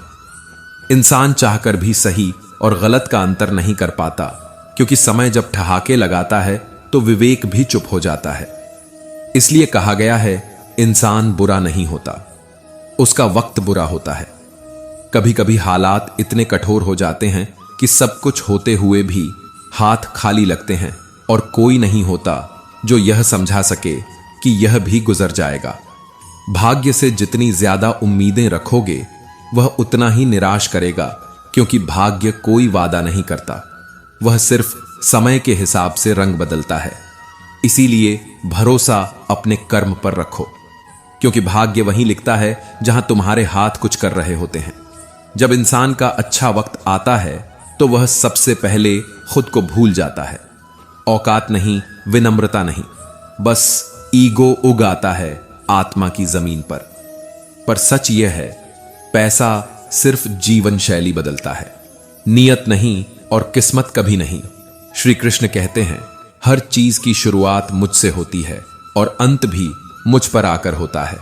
इंसान चाहकर भी सही और गलत का अंतर नहीं कर पाता, क्योंकि समय जब ठहाके लगाता है तो विवेक भी चुप हो जाता है। इसलिए कहा गया है, इंसान बुरा नहीं होता, उसका वक्त बुरा होता है। कभी कभी हालात इतने कठोर हो जाते हैं कि सब कुछ होते हुए भी हाथ खाली लगते हैं और कोई नहीं होता जो यह समझा सके कि यह भी गुजर जाएगा। भाग्य से जितनी ज्यादा उम्मीदें रखोगे वह उतना ही निराश करेगा, क्योंकि भाग्य कोई वादा नहीं करता, वह सिर्फ समय के हिसाब से रंग बदलता है। इसीलिए भरोसा अपने कर्म पर रखो, क्योंकि भाग्य वहीं लिखता है जहां तुम्हारे हाथ कुछ कर रहे होते हैं। जब इंसान का अच्छा वक्त आता है तो वह सबसे पहले खुद को भूल जाता है। औकात नहीं, विनम्रता नहीं, बस ईगो उग आता है आत्मा की जमीन पर सच यह है, पैसा सिर्फ जीवन शैली बदलता है, नियत नहीं और किस्मत कभी नहीं। श्री कृष्ण कहते हैं, हर चीज की शुरुआत मुझसे होती है और अंत भी मुझ पर आकर होता है।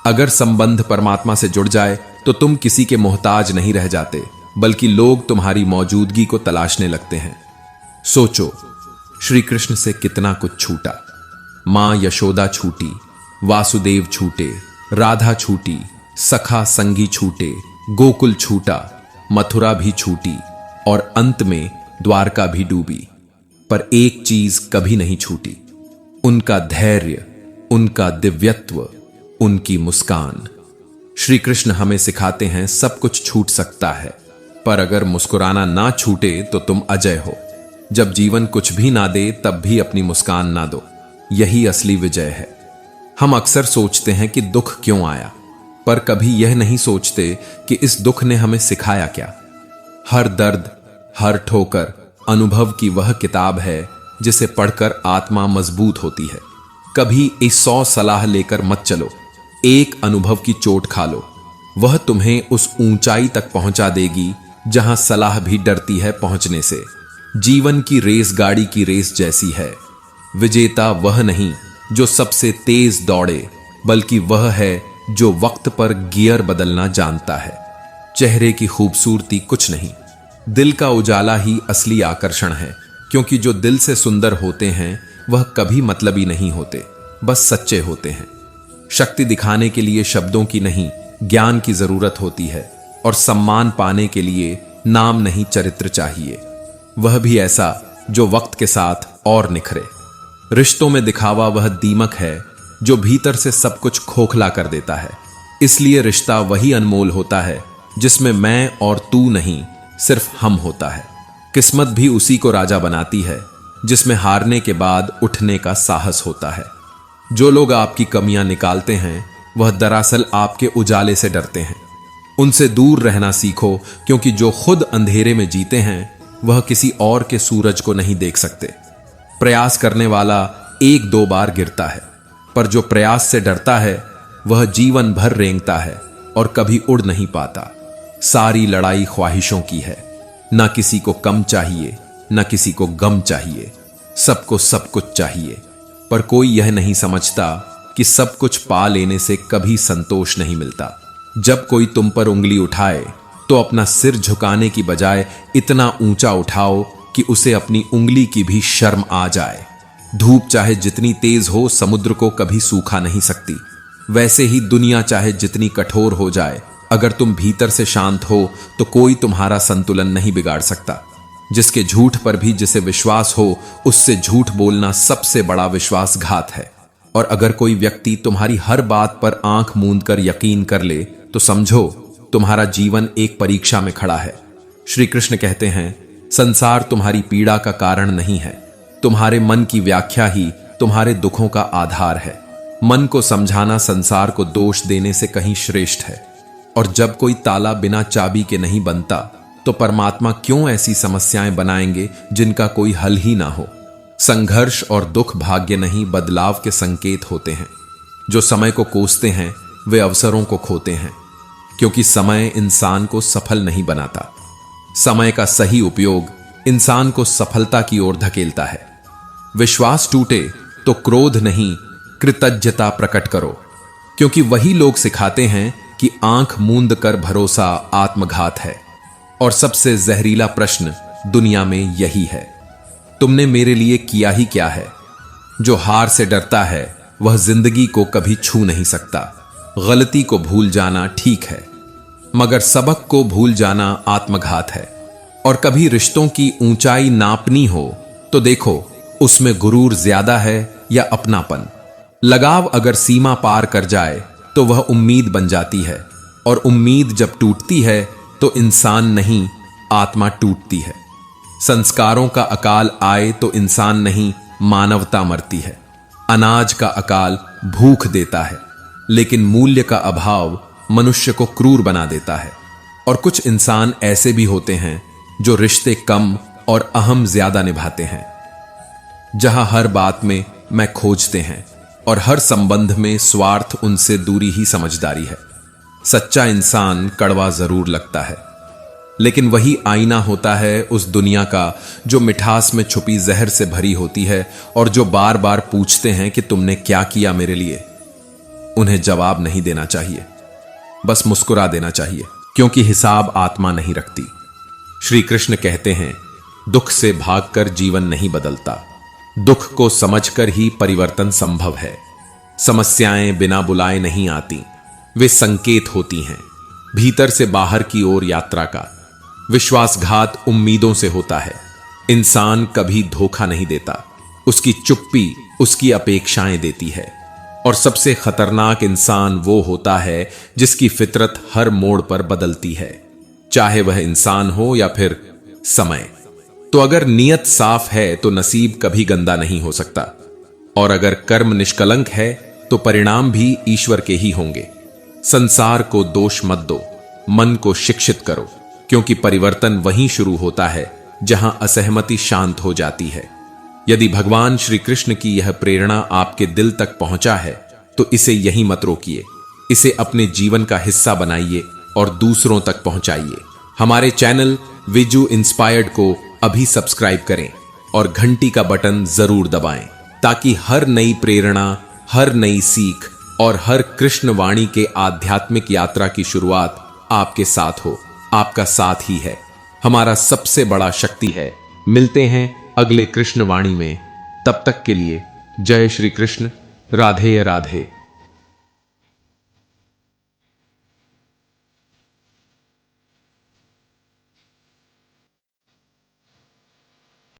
अगर संबंध परमात्मा से जुड़ जाए तो तुम किसी के मोहताज नहीं रह जाते, बल्कि लोग तुम्हारी मौजूदगी को तलाशने लगते हैं। सोचो, श्री कृष्ण से कितना कुछ छूटा। मां यशोदा छूटी, वासुदेव छूटे, राधा छूटी, सखा संगी छूटे, गोकुल छूटा, मथुरा भी छूटी और अंत में द्वारका भी डूबी, पर एक चीज कभी नहीं छूटी, उनका धैर्य, उनका दिव्यत्व, उनकी मुस्कान। श्री कृष्ण हमें सिखाते हैं, सब कुछ छूट सकता है, पर अगर मुस्कुराना ना छूटे तो तुम अजय हो। जब जीवन कुछ भी ना दे तब भी अपनी मुस्कान ना दो, यही असली विजय है। हम अक्सर सोचते हैं कि दुख क्यों आया, पर कभी यह नहीं सोचते कि इस दुख ने हमें सिखाया क्या। हर दर्द, हर ठोकर अनुभव की वह किताब है जिसे पढ़कर आत्मा मजबूत होती है। कभी इस 100 सलाह लेकर मत चलो, एक अनुभव की चोट खा लो, वह तुम्हें उस ऊंचाई तक पहुंचा देगी जहां सलाह भी डरती है पहुंचने से। जीवन की रेस गाड़ी की रेस जैसी है। विजेता वह नहीं जो सबसे तेज दौड़े, बल्कि वह है जो वक्त पर गियर बदलना जानता है। चेहरे की खूबसूरती कुछ नहीं, दिल का उजाला ही असली आकर्षण है, क्योंकि जो दिल से सुंदर होते हैं वह कभी मतलबी नहीं होते, बस सच्चे होते हैं। शक्ति दिखाने के लिए शब्दों की नहीं, ज्ञान की जरूरत होती है, और सम्मान पाने के लिए नाम नहीं, चरित्र चाहिए, वह भी ऐसा जो वक्त के साथ और निखरे। रिश्तों में दिखावा वह दीमक है जो भीतर से सब कुछ खोखला कर देता है। इसलिए रिश्ता वही अनमोल होता है जिसमें मैं और तू नहीं, सिर्फ हम होता है। किस्मत भी उसी को राजा बनाती है जिसमें हारने के बाद उठने का साहस होता है। जो लोग आपकी कमियां निकालते हैं वह दरअसल आपके उजाले से डरते हैं। उनसे दूर रहना सीखो, क्योंकि जो खुद अंधेरे में जीते हैं वह किसी और के सूरज को नहीं देख सकते। प्रयास करने वाला 1-2 बार गिरता है, पर जो प्रयास से डरता है वह जीवन भर रेंगता है और कभी उड़ नहीं पाता। सारी लड़ाई ख्वाहिशों की है, ना किसी को कम चाहिए, ना किसी को गम चाहिए, सबको सब कुछ चाहिए। पर कोई यह नहीं समझता कि सब कुछ पा लेने से कभी संतोष नहीं मिलता। जब कोई तुम पर उंगली उठाए तो अपना सिर झुकाने की बजाय इतना ऊंचा उठाओ कि उसे अपनी उंगली की भी शर्म आ जाए। धूप चाहे जितनी तेज हो समुद्र को कभी सूखा नहीं सकती। वैसे ही दुनिया चाहे जितनी कठोर हो जाए, अगर तुम भीतर से शांत हो तो कोई तुम्हारा संतुलन नहीं बिगाड़ सकता। जिसके झूठ पर भी जिसे विश्वास हो उससे झूठ बोलना सबसे बड़ा विश्वासघात है। और अगर कोई व्यक्ति तुम्हारी हर बात पर आंख मूंद कर यकीन कर ले तो समझो तुम्हारा जीवन एक परीक्षा में खड़ा है। श्री कृष्ण कहते हैं, संसार तुम्हारी पीड़ा का कारण नहीं है, तुम्हारे मन की व्याख्या ही तुम्हारे दुखों का आधार है। मन को समझाना संसार को दोष देने से कहीं श्रेष्ठ है। और जब कोई ताला बिना चाबी के नहीं बनता तो परमात्मा क्यों ऐसी समस्याएं बनाएंगे जिनका कोई हल ही ना हो। संघर्ष और दुख भाग्य नहीं, बदलाव के संकेत होते हैं। जो समय को कोसते हैं वे अवसरों को खोते हैं, क्योंकि समय इंसान को सफल नहीं बनाता। समय का सही उपयोग इंसान को सफलता की ओर धकेलता है। विश्वास टूटे तो क्रोध नहीं, कृतज्ञता प्रकट करो, क्योंकि वही लोग सिखाते हैं कि आंख मूंद कर भरोसा आत्मघात है। और सबसे जहरीला प्रश्न दुनिया में यही है, तुमने मेरे लिए किया ही क्या है। जो हार से डरता है वह जिंदगी को कभी छू नहीं सकता। गलती को भूल जाना ठीक है, मगर सबक को भूल जाना आत्मघात है। और कभी रिश्तों की ऊंचाई नापनी हो तो देखो उसमें गुरूर ज्यादा है या अपनापन। लगाव अगर सीमा पार कर जाए तो वह उम्मीद बन जाती है, और उम्मीद जब टूटती है तो इंसान नहीं, आत्मा टूटती है। संस्कारों का अकाल आए तो इंसान नहीं, मानवता मरती है। अनाज का अकाल भूख देता है, लेकिन मूल्य का अभाव मनुष्य को क्रूर बना देता है। और कुछ इंसान ऐसे भी होते हैं जो रिश्ते कम और अहम ज्यादा निभाते हैं, जहां हर बात में मैं खोजते हैं और हर संबंध में स्वार्थ उनसे दूरी ही समझदारी है। सच्चा इंसान कड़वा जरूर लगता है, लेकिन वही आईना होता है उस दुनिया का जो मिठास में छुपी जहर से भरी होती है, और जो बार बार पूछते हैं कि तुमने क्या किया मेरे लिए। उन्हें जवाब नहीं देना चाहिए, बस मुस्कुरा देना चाहिए, क्योंकि हिसाब आत्मा नहीं रखती। श्री कृष्ण कहते हैं, दुख से भागकर जीवन नहीं बदलता, दुख को समझकर ही परिवर्तन संभव है। समस्याएं बिना बुलाए नहीं आती, वे संकेत होती हैं, भीतर से बाहर की ओर यात्रा का। विश्वासघात उम्मीदों से होता है। इंसान कभी धोखा नहीं देता, उसकी चुप्पी उसकी अपेक्षाएं देती है। और सबसे खतरनाक इंसान वो होता है जिसकी फितरत हर मोड़ पर बदलती है, चाहे वह इंसान हो या फिर समय। तो अगर नीयत साफ है तो नसीब कभी गंदा नहीं हो सकता, और अगर कर्म निष्कलंक है तो परिणाम भी ईश्वर के ही होंगे। संसार को दोष मत दो, मन को शिक्षित करो, क्योंकि परिवर्तन वहीं शुरू होता है जहां असहमति शांत हो जाती है। यदि भगवान श्री कृष्ण की यह प्रेरणा आपके दिल तक पहुंचा है तो इसे यहीं मत रोकिए, इसे अपने जीवन का हिस्सा बनाइए और दूसरों तक पहुंचाइए। हमारे चैनल विजू इंस्पायर्ड को अभी सब्सक्राइब करें और घंटी का बटन जरूर दबाएं, ताकि हर नई प्रेरणा, हर नई सीख और हर कृष्ण वाणी के आध्यात्मिक यात्रा की शुरुआत आपके साथ हो। आपका साथ ही है हमारा सबसे बड़ा शक्ति है। मिलते हैं अगले कृष्ण वाणी में, तब तक के लिए जय श्री कृष्ण, राधे राधे।